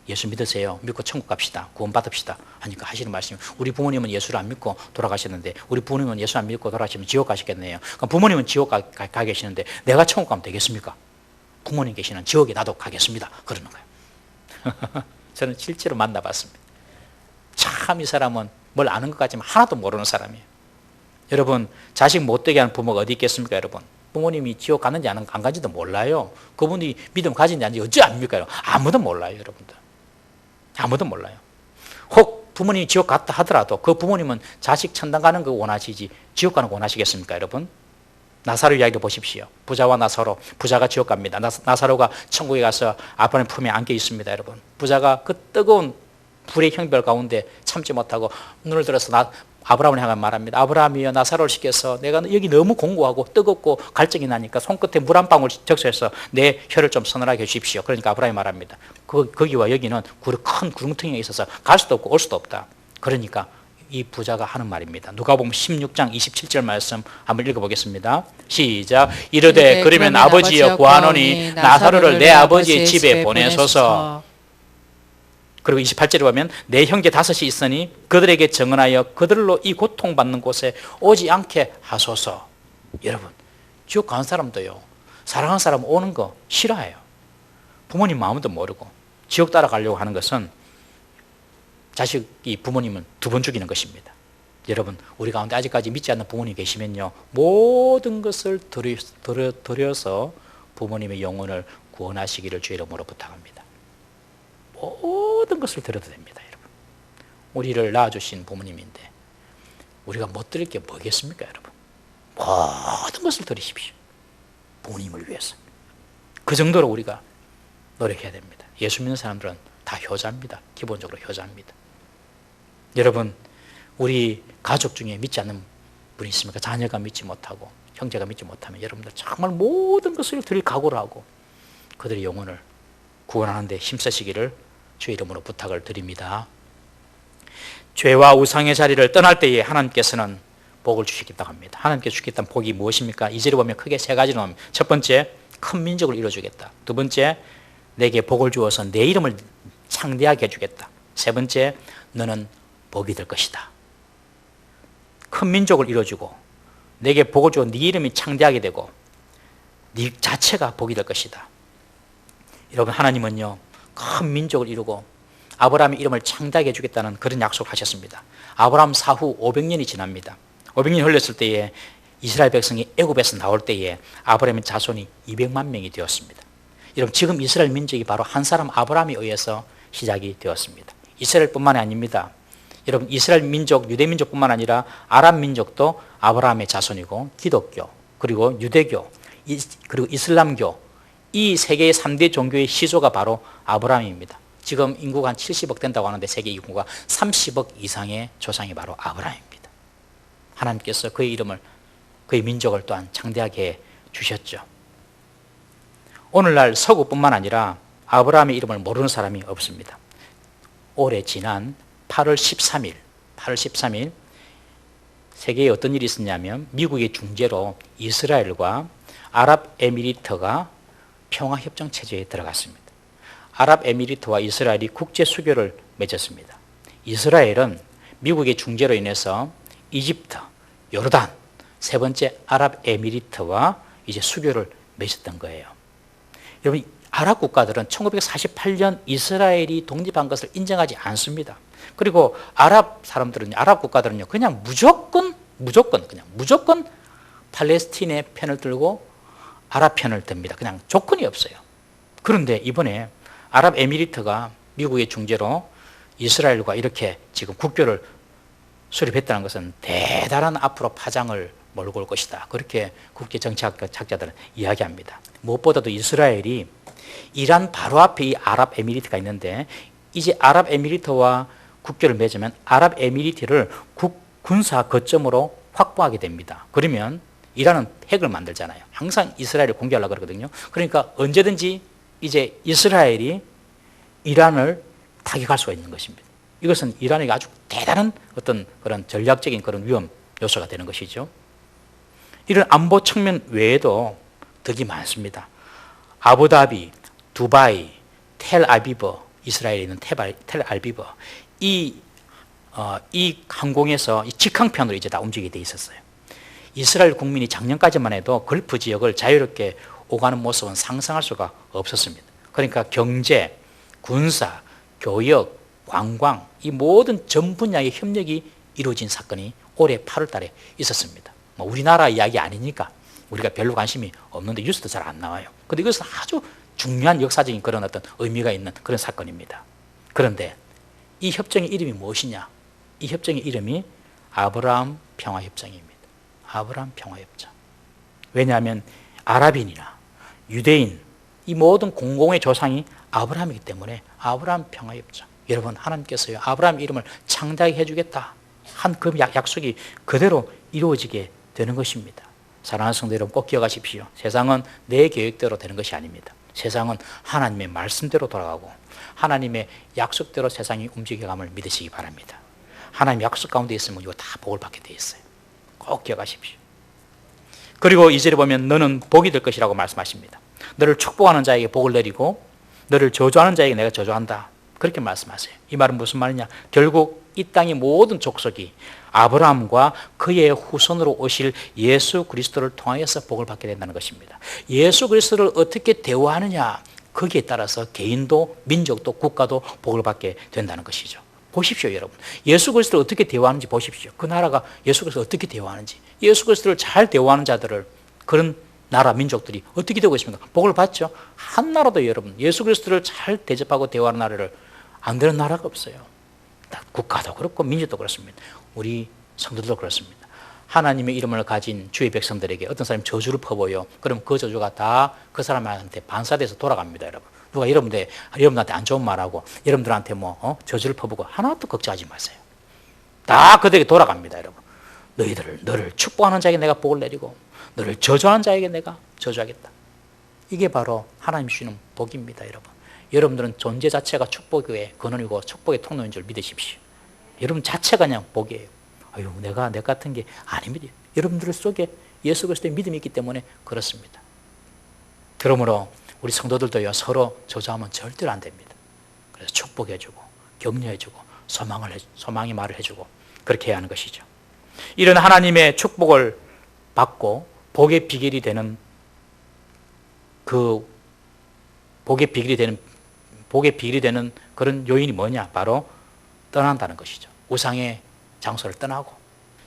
Speaker 2: 예수 믿으세요, 믿고 천국 갑시다, 구원 받읍시다 하니까 하시는 말씀이, 우리 부모님은 예수를 안 믿고 돌아가셨는데 우리 부모님은 예수 안 믿고 돌아가시면 지옥 가시겠네요. 그럼 부모님은 지옥 가 계시는데 내가 천국 가면 되겠습니까? 부모님 계시는 지옥에 나도 가겠습니다, 그러는 거예요. 저는 실제로 만나봤습니다. 참 이 사람은 뭘 아는 것 같지만 하나도 모르는 사람이에요. 여러분, 자식 못되게 하는 부모가 어디 있겠습니까? 여러분, 부모님이 지옥 갔는지 안 간지도 몰라요. 그분이 믿음 가진지 아닌지 어찌 압니까? 아무도 몰라요. 여러분들, 아무도 몰라요. 혹 부모님이 지옥 갔다 하더라도 그 부모님은 자식 천당 가는 거 원하시지 지옥 가는 거 원하시겠습니까? 여러분, 나사로 이야기도 보십시오. 부자와 나사로, 부자가 지옥 갑니다. 나사로가 천국에 가서 아브라함 품에 안겨 있습니다. 여러분, 부자가 그 뜨거운 불의 형벌 가운데 참지 못하고 눈을 들어서 아브라함을 향해 말합니다. 아브라함이여, 나사로를 시켜서 내가 여기 너무 공고하고 뜨겁고 갈증이 나니까 손끝에 물 한 방울 적셔서 내 혀를 좀 서늘하게 해주십시오. 그러니까 아브라함이 말합니다. 거기와 여기는 큰 구렁텅이가 있어서 갈 수도 없고 올 수도 없다. 그러니까 이 부자가 하는 말입니다. 누가복음 16장 27절 말씀 한번 읽어보겠습니다. 시작. 이르되 그러면 아버지여 구하노니 나사로를 내 아버지의 집에 보내소서. 그리고 28절에 보면 내 형제 5이 있으니 그들에게 증언하여 그들로 이 고통받는 곳에 오지 않게 하소서. 여러분, 지옥 가는 사람도요, 사랑하는 사람 오는 거 싫어해요. 부모님 마음도 모르고 지옥 따라가려고 하는 것은 자식이 부모님은 2번 죽이는 것입니다. 여러분, 우리 가운데 아직까지 믿지 않는 부모님 계시면요, 모든 것을 드려서 부모님의 영혼을 구원하시기를 주의 이름으로 부탁합니다. 모든 것을 드려도 됩니다. 여러분, 우리를 낳아주신 부모님인데 우리가 못 드릴 게 뭐겠습니까? 여러분, 모든 것을 드리십시오. 부모님을 위해서. 그 정도로 우리가 노력해야 됩니다. 예수 믿는 사람들은 다 효자입니다. 기본적으로 효자입니다. 여러분, 우리 가족 중에 믿지 않는 분이 있습니까? 자녀가 믿지 못하고 형제가 믿지 못하면 여러분들 정말 모든 것을 드릴 각오를 하고 그들의 영혼을 구원하는 데 힘쓰시기를 주의 이름으로 부탁을 드립니다. 죄와 우상의 자리를 떠날 때에 하나님께서는 복을 주시겠다고 합니다. 하나님께서 주시겠다는 복이 무엇입니까? 2절에 보면 크게 3가지로 나옵니다. 첫 번째, 큰 민족을 이루어주겠다. 두 번째, 내게 복을 주어서 내 이름을 창대하게 해주겠다. 세 번째, 너는 복이 될 것이다. 큰 민족을 이루어주고 내게 복을 주어 네 이름이 창대하게 되고 네 자체가 복이 될 것이다. 여러분, 하나님은요, 큰 민족을 이루고 아브라함의 이름을 창대하게 해주겠다는 그런 약속하셨습니다. 아브라함 사후 500년이 지납니다. 500년이 흘렀을 때에 이스라엘 백성이 애굽에서 나올 때에 아브라함의 자손이 200만 명이 되었습니다. 여러분, 지금 이스라엘 민족이 바로 한 사람 아브라함에 의해서 시작이 되었습니다. 이스라엘뿐만이 아닙니다. 여러분, 이스라엘 민족, 유대 민족뿐만 아니라 아랍 민족도 아브라함의 자손이고 기독교, 그리고 유대교, 그리고 이슬람교, 이 세계의 3대 종교의 시조가 바로 아브라함입니다. 지금 인구가 한 70억 된다고 하는데 세계 인구가 30억 이상의 조상이 바로 아브라함입니다. 하나님께서 그의 이름을, 그의 민족을 또한 창대하게 해 주셨죠. 오늘날 서구뿐만 아니라 아브라함의 이름을 모르는 사람이 없습니다. 올해 지난 8월 13일 세계에 어떤 일이 있었냐면 미국의 중재로 이스라엘과 아랍에미리트가 평화협정 체제에 들어갔습니다. 아랍에미리트와 이스라엘이 국제 수교를 맺었습니다. 이스라엘은 미국의 중재로 인해서 이집트, 요르단, 세 번째 아랍에미리트와 이제 수교를 맺었던 거예요. 여러분, 아랍 국가들은 1948년 이스라엘이 독립한 것을 인정하지 않습니다. 그리고 아랍 국가들은요, 그냥 무조건 팔레스틴의 편을 들고 아랍 편을 듭니다. 그냥 조건이 없어요. 그런데 이번에 아랍에미리트가 미국의 중재로 이스라엘과 이렇게 지금 국교를 수립했다는 것은 대단한 앞으로 파장을 몰고 올 것이다. 그렇게 국제 정치학자들은 이야기합니다. 무엇보다도 이스라엘이 이란 바로 앞에 이 아랍에미리트가 있는데 이제 아랍에미리트와 국교를 맺으면 아랍에미리트를 군사 거점으로 확보하게 됩니다. 그러면 이란은 핵을 만들잖아요. 항상 이스라엘을 공격하려고 그러거든요. 그러니까 언제든지 이제 이스라엘이 이란을 타격할 수가 있는 것입니다. 이것은 이란에게 아주 대단한 어떤 그런 전략적인 그런 위험 요소가 되는 것이죠. 이런 안보 측면 외에도 덕이 많습니다. 아부다비, 두바이, 텔아비브, 이스라엘에 있는 텔아비브, 이 항공에서 직항편으로 이제 다 움직이게 돼 있었어요. 이스라엘 국민이 작년까지만 해도 걸프 지역을 자유롭게 오가는 모습은 상상할 수가 없었습니다. 그러니까 경제, 군사, 교역, 관광, 이 모든 전 분야의 협력이 이루어진 사건이 올해 8월 달에 있었습니다. 우리나라 이야기 아니니까 우리가 별로 관심이 없는데 뉴스도 잘 안 나와요. 그런데 이것은 아주 중요한 역사적인 그런 어떤 의미가 있는 그런 사건입니다. 그런데 이 협정의 이름이 무엇이냐? 이 협정의 이름이 아브라함 평화협정입니다. 아브라함 평화협정. 왜냐하면 아랍인이나 유대인, 이 모든 공공의 조상이 아브라함이기 때문에 아브라함 평화협정. 여러분, 하나님께서요, 아브라함 이름을 창대하게 해주겠다 한 그 약속이 그대로 이루어지게 되는 것입니다. 사랑하는 성도 여러분, 꼭 기억하십시오. 세상은 내 계획대로 되는 것이 아닙니다. 세상은 하나님의 말씀대로 돌아가고 하나님의 약속대로 세상이 움직여감을 믿으시기 바랍니다. 하나님 약속 가운데 있으면 이거 다 복을 받게 되어 있어요. 꼭 기억하십시오. 그리고 2절에 보면 너는 복이 될 것이라고 말씀하십니다. 너를 축복하는 자에게 복을 내리고 너를 저주하는 자에게 내가 저주한다. 그렇게 말씀하세요. 이 말은 무슨 말이냐? 결국 이 땅의 모든 족속이 아브라함과 그의 후손으로 오실 예수 그리스도를 통하여서 복을 받게 된다는 것입니다. 예수 그리스도를 어떻게 대우하느냐, 거기에 따라서 개인도 민족도 국가도 복을 받게 된다는 것이죠. 보십시오, 여러분. 예수 그리스도를 어떻게 대우하는지 보십시오. 그 나라가 예수 그리스도를 어떻게 대우하는지. 예수 그리스도를 잘 대우하는 자들을, 그런 나라 민족들이 어떻게 되고 있습니까? 복을 받죠. 한 나라도 여러분 예수 그리스도를 잘 대접하고 대우하는 나라를 안 되는 나라가 없어요. 국가도 그렇고 민족도 그렇습니다. 우리 성도들도 그렇습니다. 하나님의 이름을 가진 주의 백성들에게 어떤 사람이 저주를 퍼부어요. 그럼 그 저주가 다 그 사람한테 반사돼서 돌아갑니다, 여러분. 누가 여러분한테 안 좋은 말하고 여러분들한테 저주를 퍼부고 하나도 걱정하지 마세요. 다 그들에게 돌아갑니다, 여러분. 너를 축복하는 자에게 내가 복을 내리고 너를 저주하는 자에게 내가 저주하겠다. 이게 바로 하나님 주시는 복입니다, 여러분. 여러분들은 존재 자체가 축복의 근원이고 축복의 통로인 줄 믿으십시오. 여러분 자체가 그냥 복이에요. 내 같은 게 아닙니다. 여러분들 속에 예수 그리스도의 믿음이 있기 때문에 그렇습니다. 그러므로 우리 성도들도요, 서로 저주하면 절대로 안 됩니다. 그래서 축복해주고 격려해주고 소망의 말을 해주고 그렇게 해야 하는 것이죠. 이런 하나님의 축복을 받고 복의 비결이 되는 복의 비결이 되는 그런 요인이 뭐냐? 바로 떠난다는 것이죠. 우상의 장소를 떠나고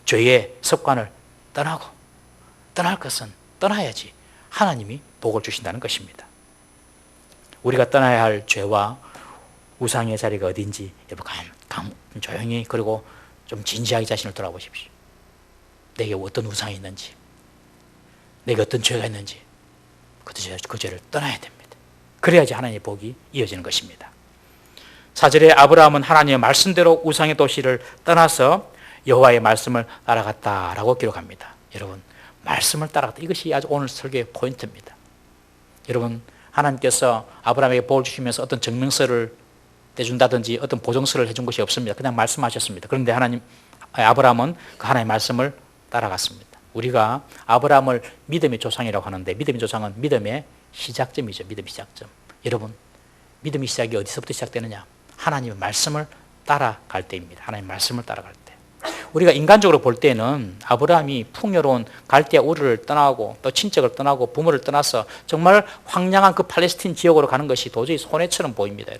Speaker 2: 죄의 습관을 떠나고, 떠날 것은 떠나야지 하나님이 복을 주신다는 것입니다. 우리가 떠나야 할 죄와 우상의 자리가 어딘지 여러분 조용히 그리고 좀 진지하게 자신을 돌아보십시오. 내게 어떤 우상이 있는지, 내게 어떤 죄가 있는지 그 죄를 떠나야 됩니다. 그래야지 하나님의 복이 이어지는 것입니다. 4절에 아브라함은 하나님의 말씀대로 우상의 도시를 떠나서 여호와의 말씀을 따라갔다라고 기록합니다. 여러분, 말씀을 따라갔다. 이것이 아주 오늘 설교의 포인트입니다. 여러분, 하나님께서 아브라함에게 복을 주시면서 어떤 증명서를 떼준다든지 어떤 보증서를 해준 것이 없습니다. 그냥 말씀하셨습니다. 그런데 아브라함은 그 하나님의 말씀을 따라갔습니다. 우리가 아브라함을 믿음의 조상이라고 하는데, 믿음의 조상은 믿음의 시작점이죠. 믿음의 시작점. 여러분, 믿음의 시작이 어디서부터 시작되느냐? 하나님의 말씀을 따라갈 때입니다. 하나님의 말씀을 따라갈 때. 우리가 인간적으로 볼 때는 아브라함이 풍요로운 갈대아 우르를 떠나고 또 친척을 떠나고 부모를 떠나서 정말 황량한 그 팔레스틴 지역으로 가는 것이 도저히 손해처럼 보입니다.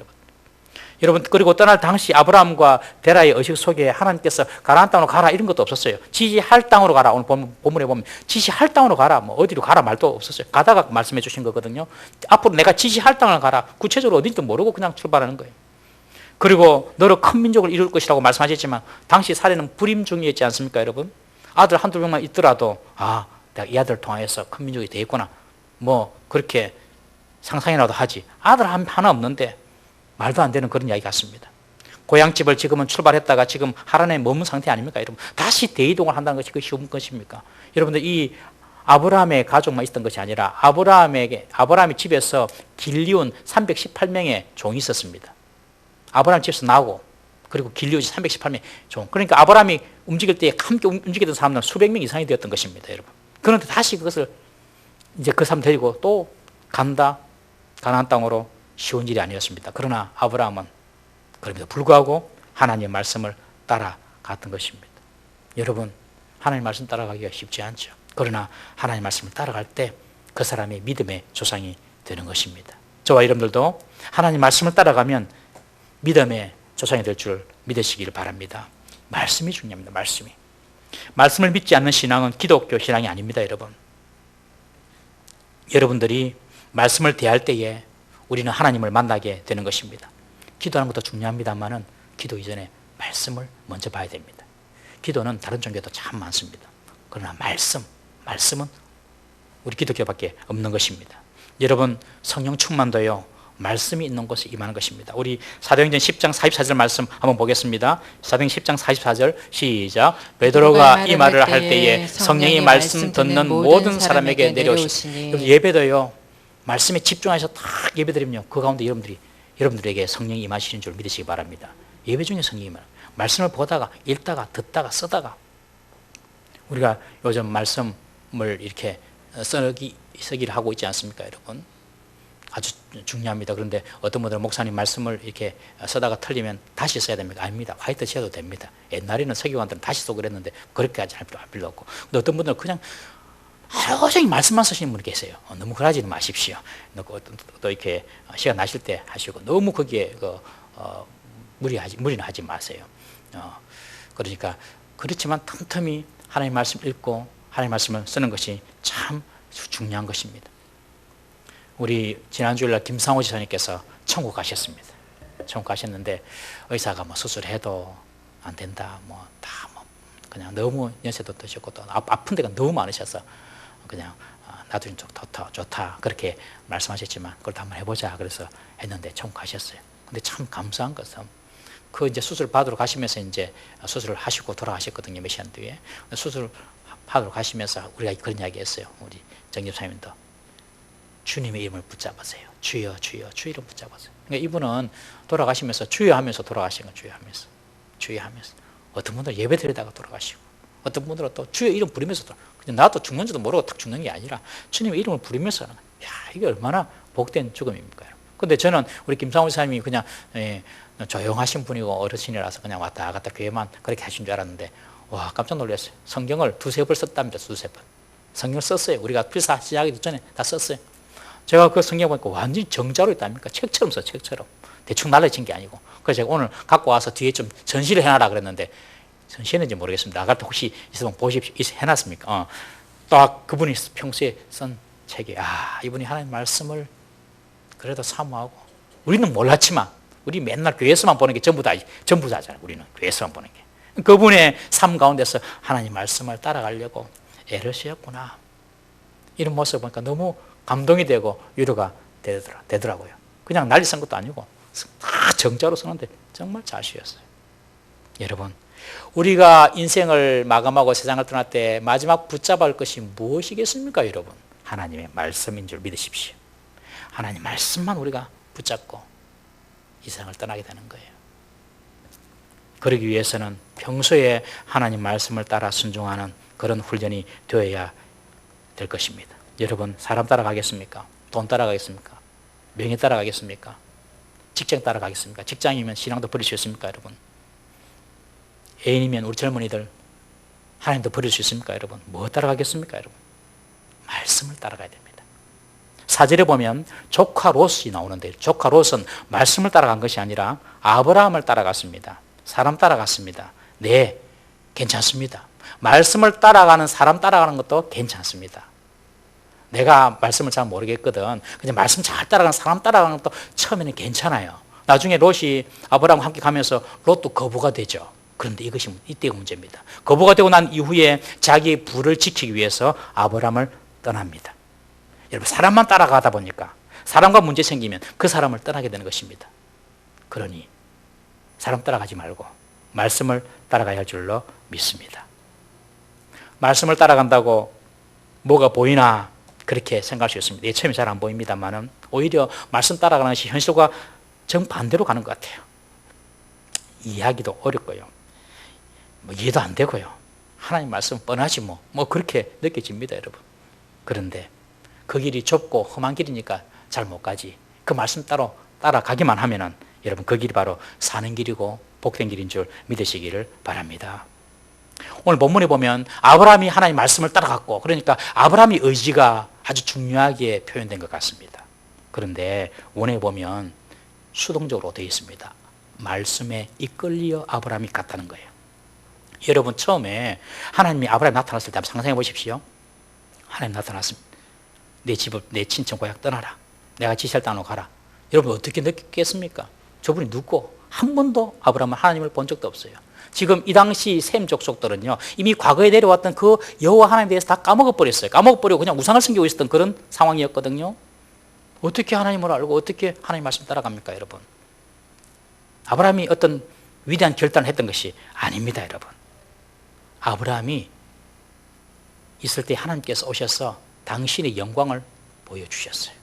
Speaker 2: 여러분, 그리고 떠날 당시 아브라함과 데라의 의식 속에 하나님께서 가나안 땅으로 가라 이런 것도 없었어요. 지시할 땅으로 가라. 오늘 본문에 보면 지시할 땅으로 가라, 뭐 어디로 가라 말도 없었어요. 가다가 말씀해 주신 거거든요. 앞으로 내가 지시할 땅을 가라. 구체적으로 어딘지 모르고 그냥 출발하는 거예요. 그리고 너로 큰 민족을 이룰 것이라고 말씀하셨지만 당시 사례는 불임중이었지 않습니까, 여러분? 아들 한두 명만 있더라도 내가 이 아들을 통하여서 큰 민족이 되겠구나, 뭐 그렇게 상상이라도 하지. 아들 하나 없는데 말도 안 되는 그런 이야기 같습니다. 고향집을 지금은 출발했다가 지금 하란에 머문 상태 아닙니까, 여러분? 다시 대이동을 한다는 것이 그 쉬운 것입니까? 여러분들, 이 아브라함의 가족만 있었던 것이 아니라 아브라함의 집에서 길리온 318명의 종이 있었습니다. 아브라함 집에서 나오고, 그리고 길리온 318명의 종. 그러니까 아브라함이 움직일 때 함께 움직이던 사람들은 수백 명 이상이 되었던 것입니다, 여러분. 그런데 다시 그것을 이제 그 사람 데리고 또 간다, 가나안 땅으로, 쉬운 일이 아니었습니다. 그러나 아브라함은 그럼에도 불구하고 하나님의 말씀을 따라갔던 것입니다. 여러분, 하나님의 말씀 따라가기가 쉽지 않죠. 그러나 하나님의 말씀을 따라갈 때 그 사람이 믿음의 조상이 되는 것입니다. 저와 여러분들도 하나님의 말씀을 따라가면 믿음의 조상이 될 줄 믿으시기를 바랍니다. 말씀이 중요합니다. 말씀을 믿지 않는 신앙은 기독교 신앙이 아닙니다, 여러분. 여러분들이 말씀을 대할 때에 우리는 하나님을 만나게 되는 것입니다. 기도하는 것도 중요합니다만은 기도 이전에 말씀을 먼저 봐야 됩니다. 기도는 다른 종교도 참 많습니다. 그러나 말씀은 우리 기독교밖에 없는 것입니다. 여러분, 성령 충만도요, 말씀이 있는 곳에 임하는 것입니다. 우리 사도행전 10장 44절 말씀 한번 보겠습니다. 사도행전 10장 44절 시작. 베드로가 이 말을 할 때에 성령이 말씀 듣는 모든 사람에게 내려오시니. 예배도요, 말씀에 집중해서 딱 예배드리면요, 그 가운데 여러분들에게 성령이 임하시는 줄 믿으시기 바랍니다. 예배 중에 성령이 임하는, 말씀을 보다가 읽다가 듣다가 쓰다가, 우리가 요즘 말씀을 이렇게 쓰기를 하고 있지 않습니까, 여러분? 아주 중요합니다. 그런데 어떤 분들은 목사님 말씀을 이렇게 쓰다가 틀리면 다시 써야 됩니까? 아닙니다. 화이트 써도 됩니다. 옛날에는 서기관들은 다시 쓰고 그랬는데 그렇게까지 할 필요 없고, 근데 어떤 분들은 그냥 하루 종일 말씀만 쓰시는 분이 계세요. 너무 그러지는 마십시오. 또 이렇게 시간 나실 때 하시고, 너무 거기에 무리는 하지 마세요. 그러니까 그렇지만 틈틈이 하나님의 말씀 읽고 하나님의 말씀을 쓰는 것이 참 중요한 것입니다. 우리 지난주일날 김상호 지사님께서 천국 가셨습니다. 천국 가셨는데 의사가 뭐 수술해도 안 된다, 그냥 너무 연세도 드셨고 또 아픈 데가 너무 많으셔서 그냥 놔두는 쪽 좋다 그렇게 말씀하셨지만 그걸 한번 해보자 그래서 했는데 천국 가셨어요. 근데 참 감사한 것은 그 이제 수술 받으러 가시면서 이제 수술을 하시고 돌아가셨거든요. 몇 시간 뒤에. 수술 받으러 가시면서 우리가 그런 이야기 했어요. 우리 정집사님도 주님의 이름을 붙잡으세요. 주여 주여 주 이름 붙잡으세요. 그러니까 이분은 돌아가시면서 주여 하면서 돌아가신 거예요. 주여 하면서 어떤 분들은 예배 드리다가 돌아가시고, 어떤 분들은 또 주여 이름 부르면서 그냥 나도 죽는 줄도 모르고 딱 죽는 게 아니라 주님의 이름을 부르면서 하는 거예요. 이게 얼마나 복된 죽음입니까? 근데 저는 우리 김상훈 사님이 그냥 조용하신 분이고 어르신이라서 그냥 왔다 갔다 교회만 그렇게 하신 줄 알았는데, 와, 깜짝 놀랐어요. 성경을 두세 번 썼답니다. 두세 번. 성경을 썼어요. 우리가 필사 시작하기 전에 다 썼어요. 제가 그 성경 보니까 완전히 정자로 있답니까? 책처럼 써, 책처럼. 대충 날려진 게 아니고. 그래서 제가 오늘 갖고 와서 뒤에 좀 전시를 해놔라 그랬는데, 전시했는지 모르겠습니다. 나갈 때 혹시 있으면 보십시오. 해놨습니까? 딱 그분이 평소에 쓴 책이, 이분이 하나님 말씀을 그래도 사모하고, 우리는 몰랐지만, 우리 맨날 교회에서만 보는 게 전부다잖아요. 우리는 교회에서만 보는 게. 그분의 삶 가운데서 하나님 말씀을 따라가려고 애를 쓰였구나. 이런 모습을 보니까 너무 감동이 되고 위로가 되더라고요. 그냥 난리 쓴 것도 아니고 다 정자로 쓰는데 정말 잘 쓰였어요. 여러분, 우리가 인생을 마감하고 세상을 떠날 때 마지막 붙잡아 할 것이 무엇이겠습니까, 여러분? 하나님의 말씀인 줄 믿으십시오. 하나님 말씀만 우리가 붙잡고 이 세상을 떠나게 되는 거예요. 그러기 위해서는 평소에 하나님 말씀을 따라 순종하는 그런 훈련이 되어야 될 것입니다. 여러분, 사람 따라가겠습니까? 돈 따라가겠습니까? 명예 따라가겠습니까? 직장 따라가겠습니까? 직장이면 신앙도 버릴 수 있습니까, 여러분? 애인이면 우리 젊은이들 하나님도 버릴 수 있습니까, 여러분? 뭐 따라가겠습니까, 여러분? 말씀을 따라가야 됩니다. 사절에 보면 조카 롯이 나오는데, 조카 롯은 말씀을 따라간 것이 아니라 아브라함을 따라갔습니다. 사람 따라갔습니다. 네, 괜찮습니다. 말씀을 따라가는 사람 따라가는 것도 괜찮습니다. 내가 말씀을 잘 모르겠거든. 그냥 말씀 잘 따라가는 사람 따라가는 것도 처음에는 괜찮아요. 나중에 롯이 아브라함과 함께 가면서 롯도 거부가 되죠. 그런데 이때가 문제입니다. 거부가 되고 난 이후에 자기의 부를 지키기 위해서 아브라함을 떠납니다. 여러분, 사람만 따라가다 보니까 사람과 문제 생기면 그 사람을 떠나게 되는 것입니다. 그러니 사람 따라가지 말고 말씀을 따라가야 할 줄로 믿습니다. 말씀을 따라간다고 뭐가 보이나 그렇게 생각할 수 있습니다. 처음에 잘 안 보입니다만은 오히려 말씀 따라가는 것이 현실과 정반대로 가는 것 같아요. 이해하기도 어렵고요. 이해도 안 되고요. 하나님 말씀 뻔하지 뭐 그렇게 느껴집니다, 여러분. 그런데 그 길이 좁고 험한 길이니까 잘 못 가지. 그 말씀 따라가기만 하면은 여러분, 그 길이 바로 사는 길이고 복된 길인 줄 믿으시기를 바랍니다. 오늘 본문에 보면 아브라함이 하나님 말씀을 따라갔고, 그러니까 아브라함의 의지가 아주 중요하게 표현된 것 같습니다. 그런데 원에 보면 수동적으로 되어 있습니다. 말씀에 이끌려 아브라함이 갔다는 거예요. 여러분, 처음에 하나님이 아브라함이 나타났을 때 한번 상상해 보십시오. 하나님 나타났습니다. 내 집을, 내 친정 고향 떠나라. 내가 지시할 땅으로 가라. 여러분, 어떻게 느꼈겠습니까? 저분이 누구? 한 번도 아브라함은 하나님을 본 적도 없어요. 지금 이 당시 셈 족속들은요, 이미 과거에 내려왔던 그 여호와 하나님에 대해서 다 까먹어버렸어요. 까먹어버리고 그냥 우상을 섬기고 있었던 그런 상황이었거든요. 어떻게 하나님을 알고 어떻게 하나님 말씀 따라갑니까, 여러분? 아브라함이 어떤 위대한 결단을 했던 것이 아닙니다, 여러분. 아브라함이 있을 때 하나님께서 오셔서 당신의 영광을 보여주셨어요.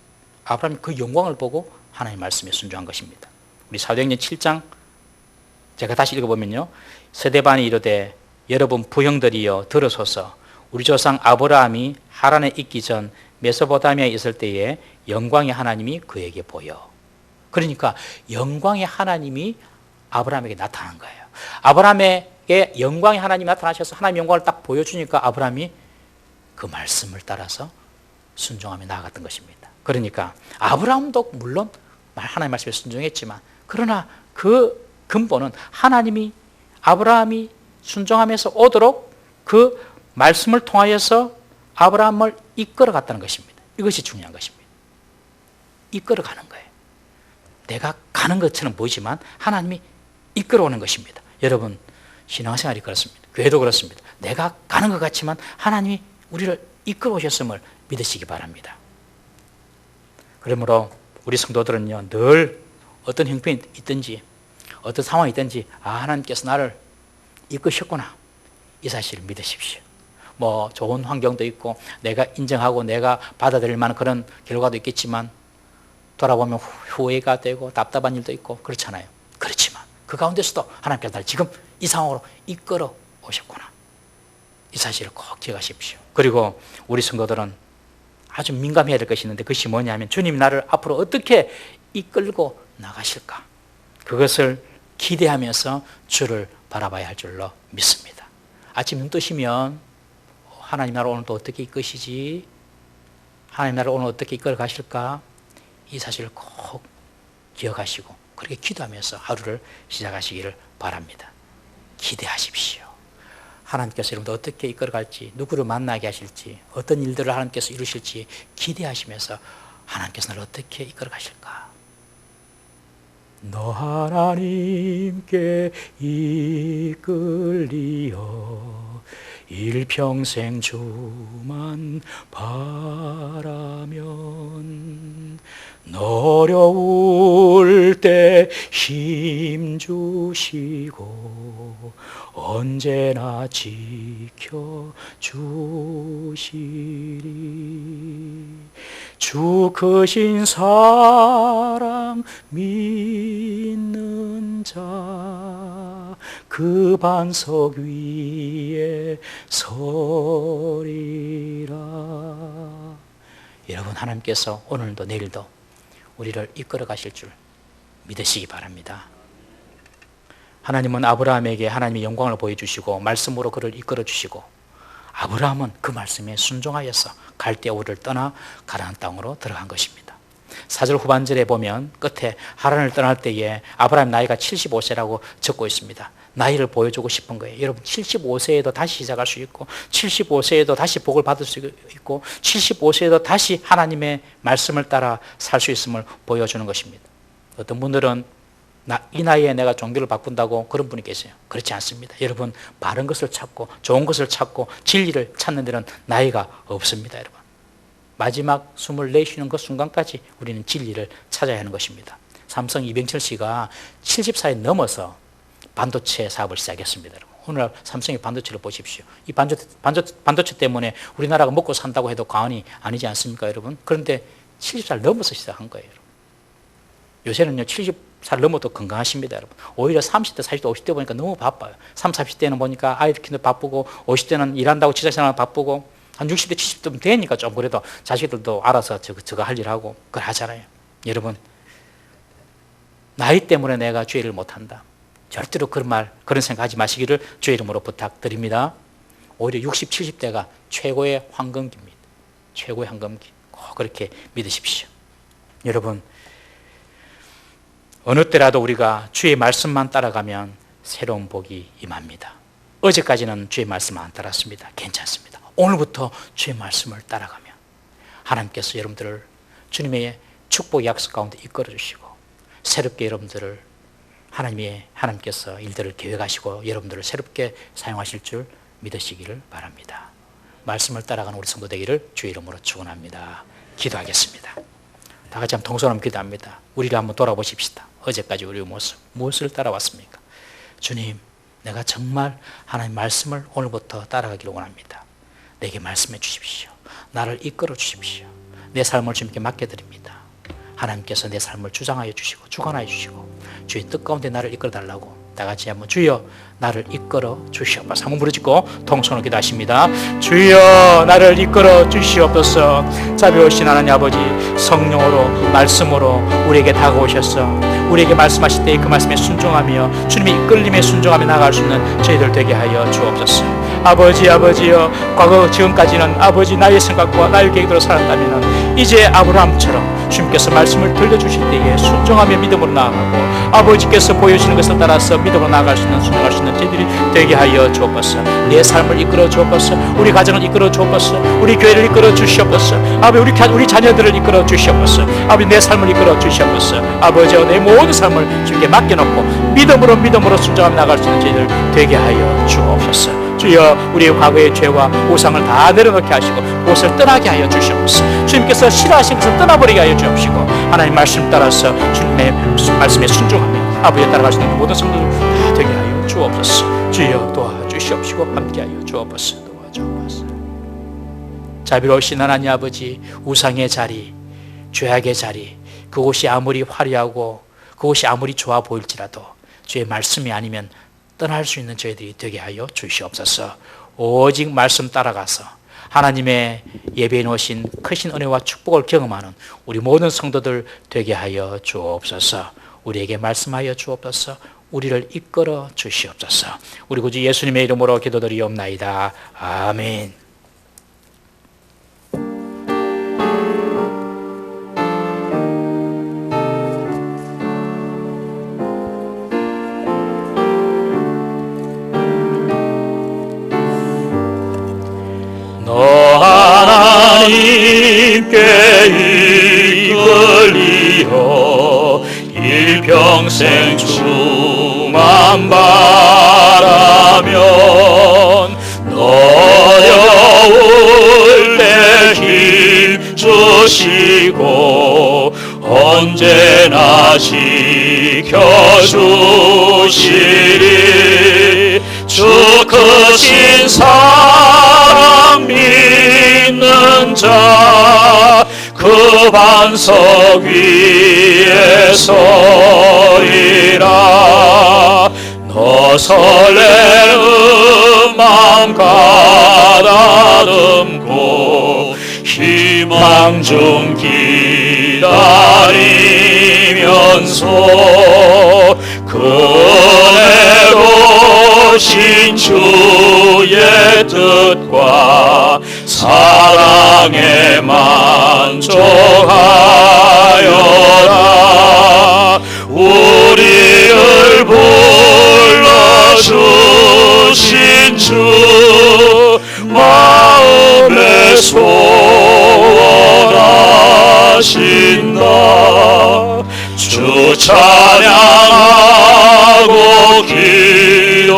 Speaker 2: 아브라함이 그 영광을 보고 하나님 말씀에 순종한 것입니다. 우리 사도행전 7장 제가 다시 읽어보면요, 스데반이 이르되 여러분 부형들이여 들으소서. 우리 조상 아브라함이 하란에 있기 전 메소포타미아에 있을 때에 영광의 하나님이 그에게 보여. 그러니까 영광의 하나님이 아브라함에게 나타난 거예요. 아브라함에게 영광의 하나님이 나타나셔서 하나님의 영광을 딱 보여주니까 아브라함이 그 말씀을 따라서 순종하며 나아갔던 것입니다. 그러니까 아브라함도 물론 하나님의 말씀에 순종했지만, 그러나 그 근본은 하나님이 아브라함이 순종하면서 오도록 그 말씀을 통하여서 아브라함을 이끌어 갔다는 것입니다. 이것이 중요한 것입니다. 이끌어 가는 거예요. 내가 가는 것처럼 보이지만 하나님이 이끌어오는 것입니다. 여러분, 신앙생활이 그렇습니다. 교회도 그렇습니다. 내가 가는 것 같지만 하나님이 우리를 이끌어 오셨음을 믿으시기 바랍니다. 그러므로 우리 성도들은요, 늘 어떤 형편이 있든지 어떤 상황이 있든지 하나님께서 나를 이끄셨구나, 이 사실을 믿으십시오. 좋은 환경도 있고 내가 인정하고 내가 받아들일 만한 그런 결과도 있겠지만 돌아보면 후회가 되고 답답한 일도 있고 그렇잖아요. 그렇지만 그 가운데서도 하나님께서 나를 지금 이 상황으로 이끌어 오셨구나, 이 사실을 꼭 기억하십시오. 그리고 우리 성도들은 아주 민감해야 될 것이 있는데, 그것이 뭐냐면 주님이 나를 앞으로 어떻게 이끌고 나가실까, 그것을 기대하면서 주를 바라봐야 할 줄로 믿습니다. 아침 눈 뜨시면 하나님 나를 오늘 또 어떻게 이끄시지, 하나님 나를 오늘 어떻게 이끌어 가실까, 이 사실을 꼭 기억하시고 그렇게 기도하면서 하루를 시작하시기를 바랍니다. 기대하십시오. 하나님께서 여러분들 어떻게 이끌어갈지, 누구를 만나게 하실지, 어떤 일들을 하나님께서 이루실지 기대하시면서 하나님께서 나를 어떻게 이끌어가실까. 너 하나님께 이끌리어 일평생 주만 바라면 어려울 때 힘 주시고 언제나 지켜주시리. 주 크신 사랑 믿는 자 그 반석 위에 서리라. 여러분, 하나님께서 오늘도 내일도 우리를 이끌어 가실 줄 믿으시기 바랍니다. 하나님은 아브라함에게 하나님의 영광을 보여주시고 말씀으로 그를 이끌어 주시고, 아브라함은 그 말씀에 순종하여서 갈대아 우르를 떠나 가나안 땅으로 들어간 것입니다. 4절 후반절에 보면 끝에 하란을 떠날 때에 아브라함 나이가 75세라고 적고 있습니다. 나이를 보여주고 싶은 거예요. 여러분, 75세에도 다시 시작할 수 있고 75세에도 다시 복을 받을 수 있고 75세에도 다시 하나님의 말씀을 따라 살 수 있음을 보여주는 것입니다. 어떤 분들은 이 나이에 내가 종교를 바꾼다고 그런 분이 계세요. 그렇지 않습니다. 여러분, 바른 것을 찾고 좋은 것을 찾고 진리를 찾는 데는 나이가 없습니다. 여러분, 마지막 숨을 내쉬는 그 순간까지 우리는 진리를 찾아야 하는 것입니다. 삼성 이병철 씨가 70살이 넘어서 반도체 사업을 시작했습니다. 여러분, 오늘날 삼성의 반도체를 보십시오. 이 반도체 때문에 우리나라가 먹고 산다고 해도 과언이 아니지 않습니까, 여러분? 그런데 70살 넘어서 시작한 거예요. 여러분. 요새는요 70살 넘어도 건강하십니다, 여러분. 오히려 30대, 40대, 50대 보니까 너무 바빠요. 30, 40대는 보니까 아이들 키우는데 바쁘고 50대는 일한다고 직장생활 바쁘고 한 60대, 70대면 되니까 좀 그래도 자식들도 알아서 저거 할 일 하고 그걸 하잖아요. 여러분, 나이 때문에 내가 죄를 못한다, 절대로 그런 생각하지 마시기를 주의 이름으로 부탁드립니다. 오히려 60, 70대가 최고의 황금기입니다. 최고의 황금기. 꼭 그렇게 믿으십시오. 여러분, 어느 때라도 우리가 주의 말씀만 따라가면 새로운 복이 임합니다. 어제까지는 주의 말씀 안 따랐습니다. 괜찮습니다. 오늘부터 주의 말씀을 따라가면 하나님께서 여러분들을 주님의 축복의 약속 가운데 이끌어 주시고, 새롭게 여러분들을 하나님께서 일들을 계획하시고 여러분들을 새롭게 사용하실 줄 믿으시기를 바랍니다. 말씀을 따라가는 우리 성도 되기를 주의 이름으로 축원합니다. 기도하겠습니다. 다 같이 한번 동서남 기도합니다. 우리를 한번 돌아보십시다. 어제까지 우리의 모습, 무엇을 따라왔습니까? 주님, 내가 정말 하나님 말씀을 오늘부터 따라가기를 원합니다. 내게 말씀해 주십시오. 나를 이끌어 주십시오. 내 삶을 주님께 맡겨드립니다. 하나님께서 내 삶을 주장하여 주시고 주관하여 주시고 주의 뜻 가운데 나를 이끌어 달라고 다 같이 한번 주여 나를 이끌어 주시옵소서 한번 부르짖고 통성으로 기도하십니다. 주여 나를 이끌어 주시옵소서. 자비오신 하나님 아버지, 성령으로 말씀으로 우리에게 다가오셔서 우리에게 말씀하실 때 그 말씀에 순종하며 주님의 이끌림에 순종하며 나아갈 수 있는 저희들 되게 하여 주옵소서. 아버지여, 과거 지금까지는 아버지 나의 생각과 나의 계획대로 살았다면 이제 아브라함처럼 주님께서 말씀을 들려주실 때에 순종하며 믿음으로 나아가고 아버지께서 보여주시는 것을 따라서 믿음으로 나아갈 수 있는, 순종할 수 있는 저희들이 되게 하여 주옵소서. 내 삶을 이끌어 주옵소서. 우리 가정을 이끌어 주옵소서. 우리 교회를 이끌어 주시옵소서. 아버지, 우리 자녀들을 이끌어 주시옵소서. 아버지, 내 삶을 이끌어 주시옵소서. 아버지여, 내 모든 삶을 주님께 맡겨놓고 믿음으로 순종하며 나아갈 수 있는 저희들 되게 하여 주옵소서. 주여, 우리의 과거의 죄와 우상을 다 내려놓게 하시고 그것을 떠나게 하여 주시옵소서. 주님께서 싫어하신 것을 떠나버리게 하여 주옵시고 하나님 말씀 따라서 주님의 말씀에 순종하며 아버지에 따라갈 수 있는 모든 성도들 다 되게 하여 주옵소서. 주여 도와주시옵시고 함께하여 주옵소서. 도와주옵소서. 자비로우신 하나님 아버지, 우상의 자리, 죄악의 자리, 그곳이 아무리 화려하고 그곳이 아무리 좋아 보일지라도 주의 말씀이 아니면 떠날 수 있는 저희들이 되게 하여 주시옵소서. 오직 말씀 따라가서 하나님의 예배에 놓으신 크신 은혜와 축복을 경험하는 우리 모든 성도들 되게 하여 주옵소서. 우리에게 말씀하여 주옵소서. 우리를 이끌어 주시옵소서. 우리 구주 예수님의 이름으로 기도드리옵나이다. 아멘.
Speaker 1: 하나님께 이끌리어 일평생 주만 바라면 너 크신 사랑 믿는 자 그 반석 위에 서리라. 너 설레는 마음 가다듬고 희망 중 기다리면서 그네로신 주의 뜻과 사랑에 만족하여라. 우리를 불러주신 주 마음에 소원하신다. 주 찬양하고 기도하며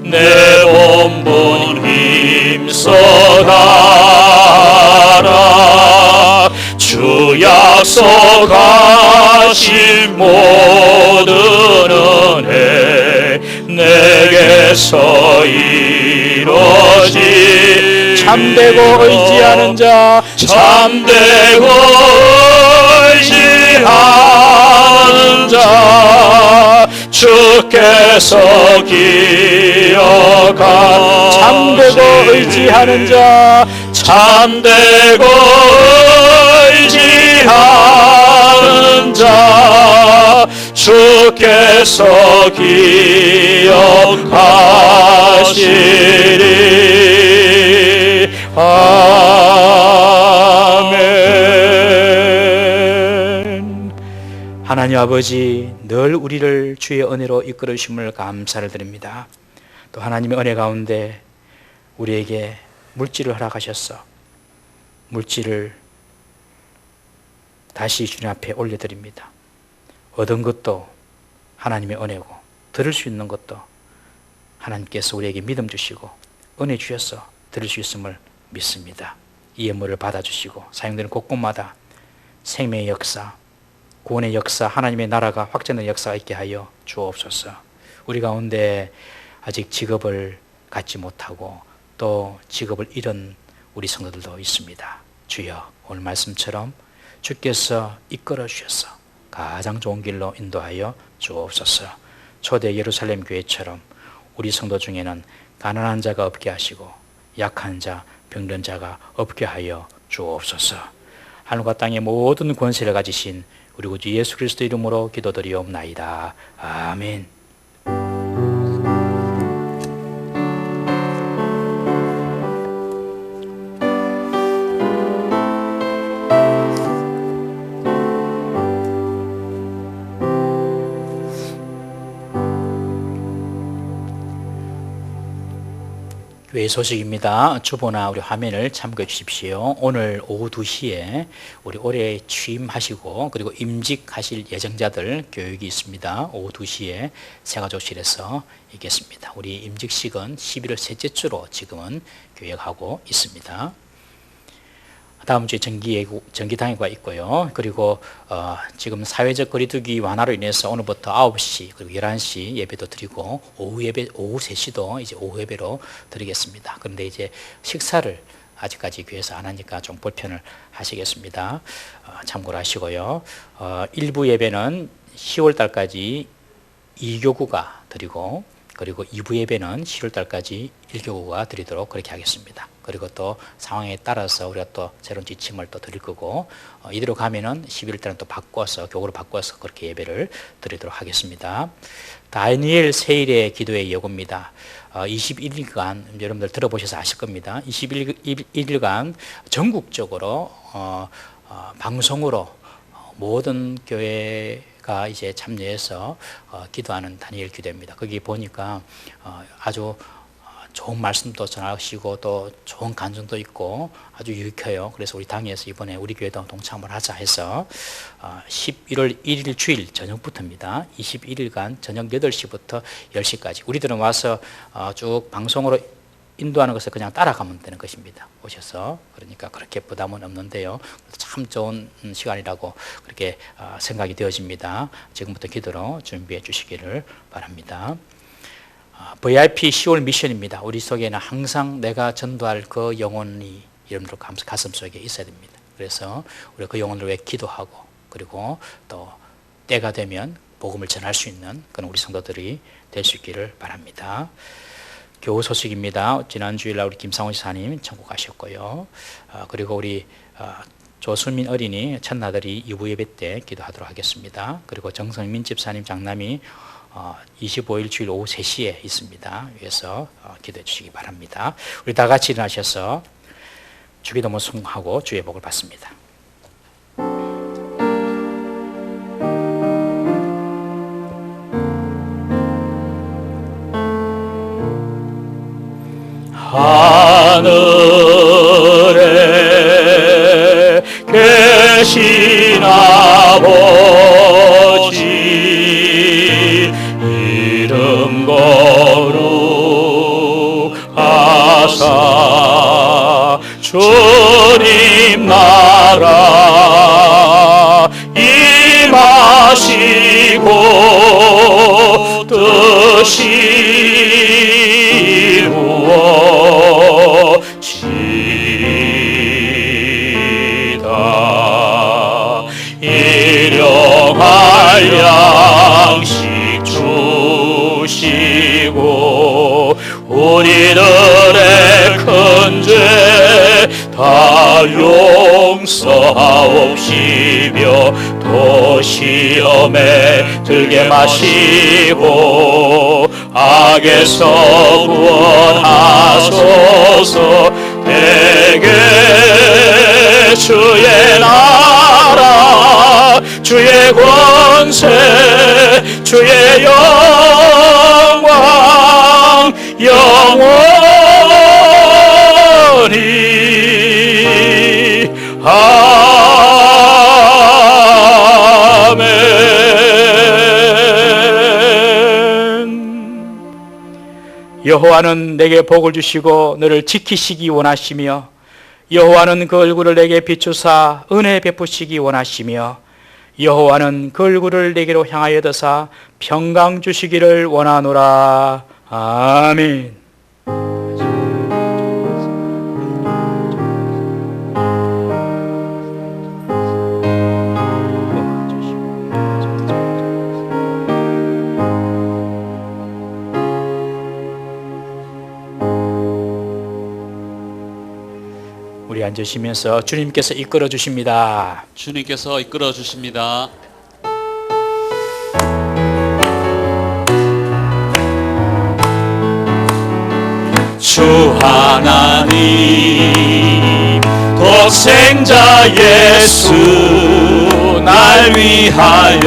Speaker 1: 내 본분 힘써가라. 주 약속하신 모든 은혜 내게서 이루어지.
Speaker 2: 참되고 의지하는 자,
Speaker 1: 참되고 의지하는 자 주께서 기억하.
Speaker 2: 참되고 의지하는 자,
Speaker 1: 참되고 의지하는 자 주께서 기억하시리. 아멘.
Speaker 2: 하나님 아버지, 늘 우리를 주의 은혜로 이끌어 주심을 감사를 드립니다. 또 하나님의 은혜 가운데 우리에게 물질을 허락하셨어. 물질을 다시 주님 앞에 올려드립니다. 얻은 것도 하나님의 은혜고, 들을 수 있는 것도 하나님께서 우리에게 믿음 주시고 은혜 주셔서 들을 수 있음을 믿습니다. 이 예물을 받아주시고 사용되는 곳곳마다 생명의 역사, 구원의 역사, 하나님의 나라가 확장되는 역사가 있게 하여 주옵소서. 우리 가운데 아직 직업을 갖지 못하고 또 직업을 잃은 우리 성도들도 있습니다. 주여, 오늘 말씀처럼 주께서 이끌어 주셔서 가장 좋은 길로 인도하여 주옵소서. 초대 예루살렘 교회처럼 우리 성도 중에는 가난한 자가 없게 하시고 약한 자, 병든 자가 없게 하여 주옵소서. 하늘과 땅의 모든 권세를 가지신 우리 구주 예수 그리스도 이름으로 기도드리옵나이다. 아멘. 교회 소식입니다. 주보나 우리 화면을 참고해 주십시오. 오늘 오후 2시에 우리 올해 취임하시고 그리고 임직하실 예정자들 교육이 있습니다. 오후 2시에 세가족실에서 있겠습니다. 우리 임직식은 11월 셋째 주로 지금은 계획하고 있습니다. 다음 주에 정기당회가 있고요. 그리고 지금 사회적 거리두기 완화로 인해서 오늘부터 9시 그리고 11시 예배도 드리고 오후 3시도 이제 오후 예배로 드리겠습니다. 그런데 이제 식사를 아직까지 교회에서 안 하니까 좀 불편을 하시겠습니다. 참고를 하시고요. 일부 예배는 10월 달까지 2교구가 드리고 그리고 2부 예배는 10월 달까지 1교구가 드리도록 그렇게 하겠습니다. 그리고 또 상황에 따라서 우리가 또 새로운 지침을 또 드릴 거고 이대로 가면은 11월 달은 또 바꿔서 교구로 바꿔서 그렇게 예배를 드리도록 하겠습니다. 다니엘 세일의 기도의 예고입니다. 21일간 여러분들 들어보셔서 아실 겁니다. 21일간 전국적으로 방송으로 모든 교회가 이제 참여해서 기도하는 다니엘 기도입니다. 거기 보니까 아주 좋은 말씀도 전하시고 또 좋은 간증도 있고 아주 유익해요. 그래서 우리 당에서 이번에 우리 교회도 동참을 하자 해서 11월 1일 주일 저녁부터입니다. 21일간 저녁 8시부터 10시까지 우리들은 와서 쭉 방송으로 인도하는 것을 그냥 따라가면 되는 것입니다. 오셔서. 그러니까 그렇게 부담은 없는데요. 참 좋은 시간이라고 그렇게 생각이 되어집니다. 지금부터 기도로 준비해 주시기를 바랍니다. VIP 10월 미션입니다. 우리 속에는 항상 내가 전도할 그 영혼이 여러분들 가슴 속에 있어야 됩니다. 그래서 우리가 그 영혼을 위해 기도하고 그리고 또 때가 되면 복음을 전할 수 있는 그런 우리 성도들이 될 수 있기를 바랍니다. 교우 소식입니다. 지난 주일날 우리 김상훈 지사님 천국 가셨고요. 그리고 우리 조수민 어린이 첫나들이 2부 예배 때 기도하도록 하겠습니다. 그리고 정성민 집사님 장남이 25일 주일 오후 3시에 있습니다. 위해서 기도해 주시기 바랍니다. 우리 다 같이 일어나셔서 주기도문 숭하고 주의 복을 받습니다.
Speaker 1: 하늘에 계신 아버지 이름 거룩하사 주님 나라 임하시고 뜻이 이루어지다. 일용할 양식 주시고 우리들의 큰 죄 다 용서하옵시며 또 시험에 들게 마시고 악에서 구원하소서. 대개 주의 나라 주의 권세 주의 영광 영원히 아멘.
Speaker 2: 여호와는 내게 복을 주시고 너를 지키시기 원하시며 여호와는 그 얼굴을 내게 비추사 은혜 베푸시기 원하시며 여호와는 그 얼굴을 내게로 향하여 드사 평강 주시기를 원하노라. 아멘. 우리 앉으시면서 주님께서 이끌어 주십니다.
Speaker 5: 주님께서 이끌어 주십니다.
Speaker 1: 주 하나님 독생자 예수 날 위하여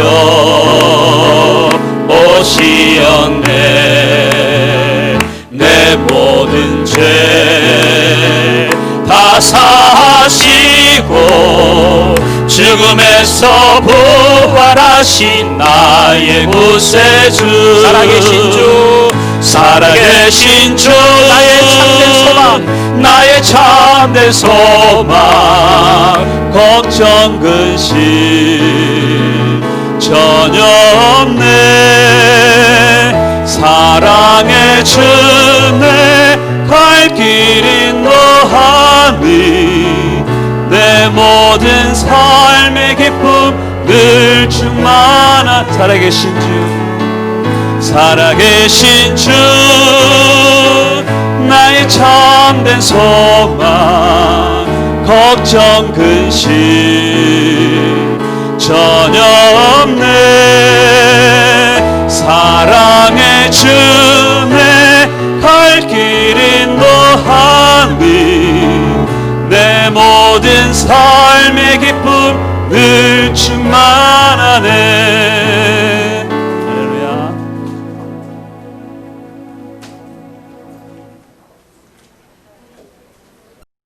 Speaker 1: 오시었네. 내 모든 죄 다 사하시고 죽음에서 부활하신 나의 구세주
Speaker 2: 살아계신 주
Speaker 1: 살아계신 주
Speaker 2: 나의 참된 소망
Speaker 1: 나의 참된 소망 걱정 근심 전혀 없네. 사랑의 주내 갈 길 인도하니 내 모든 삶의 기쁨 늘 충만한 살아계신 주 살아계신 주 나의 참된 소망 걱정 근심 전혀 없네. 사랑의 주내 갈 길 인도하니 내 모든 삶의 기쁨 늘 충만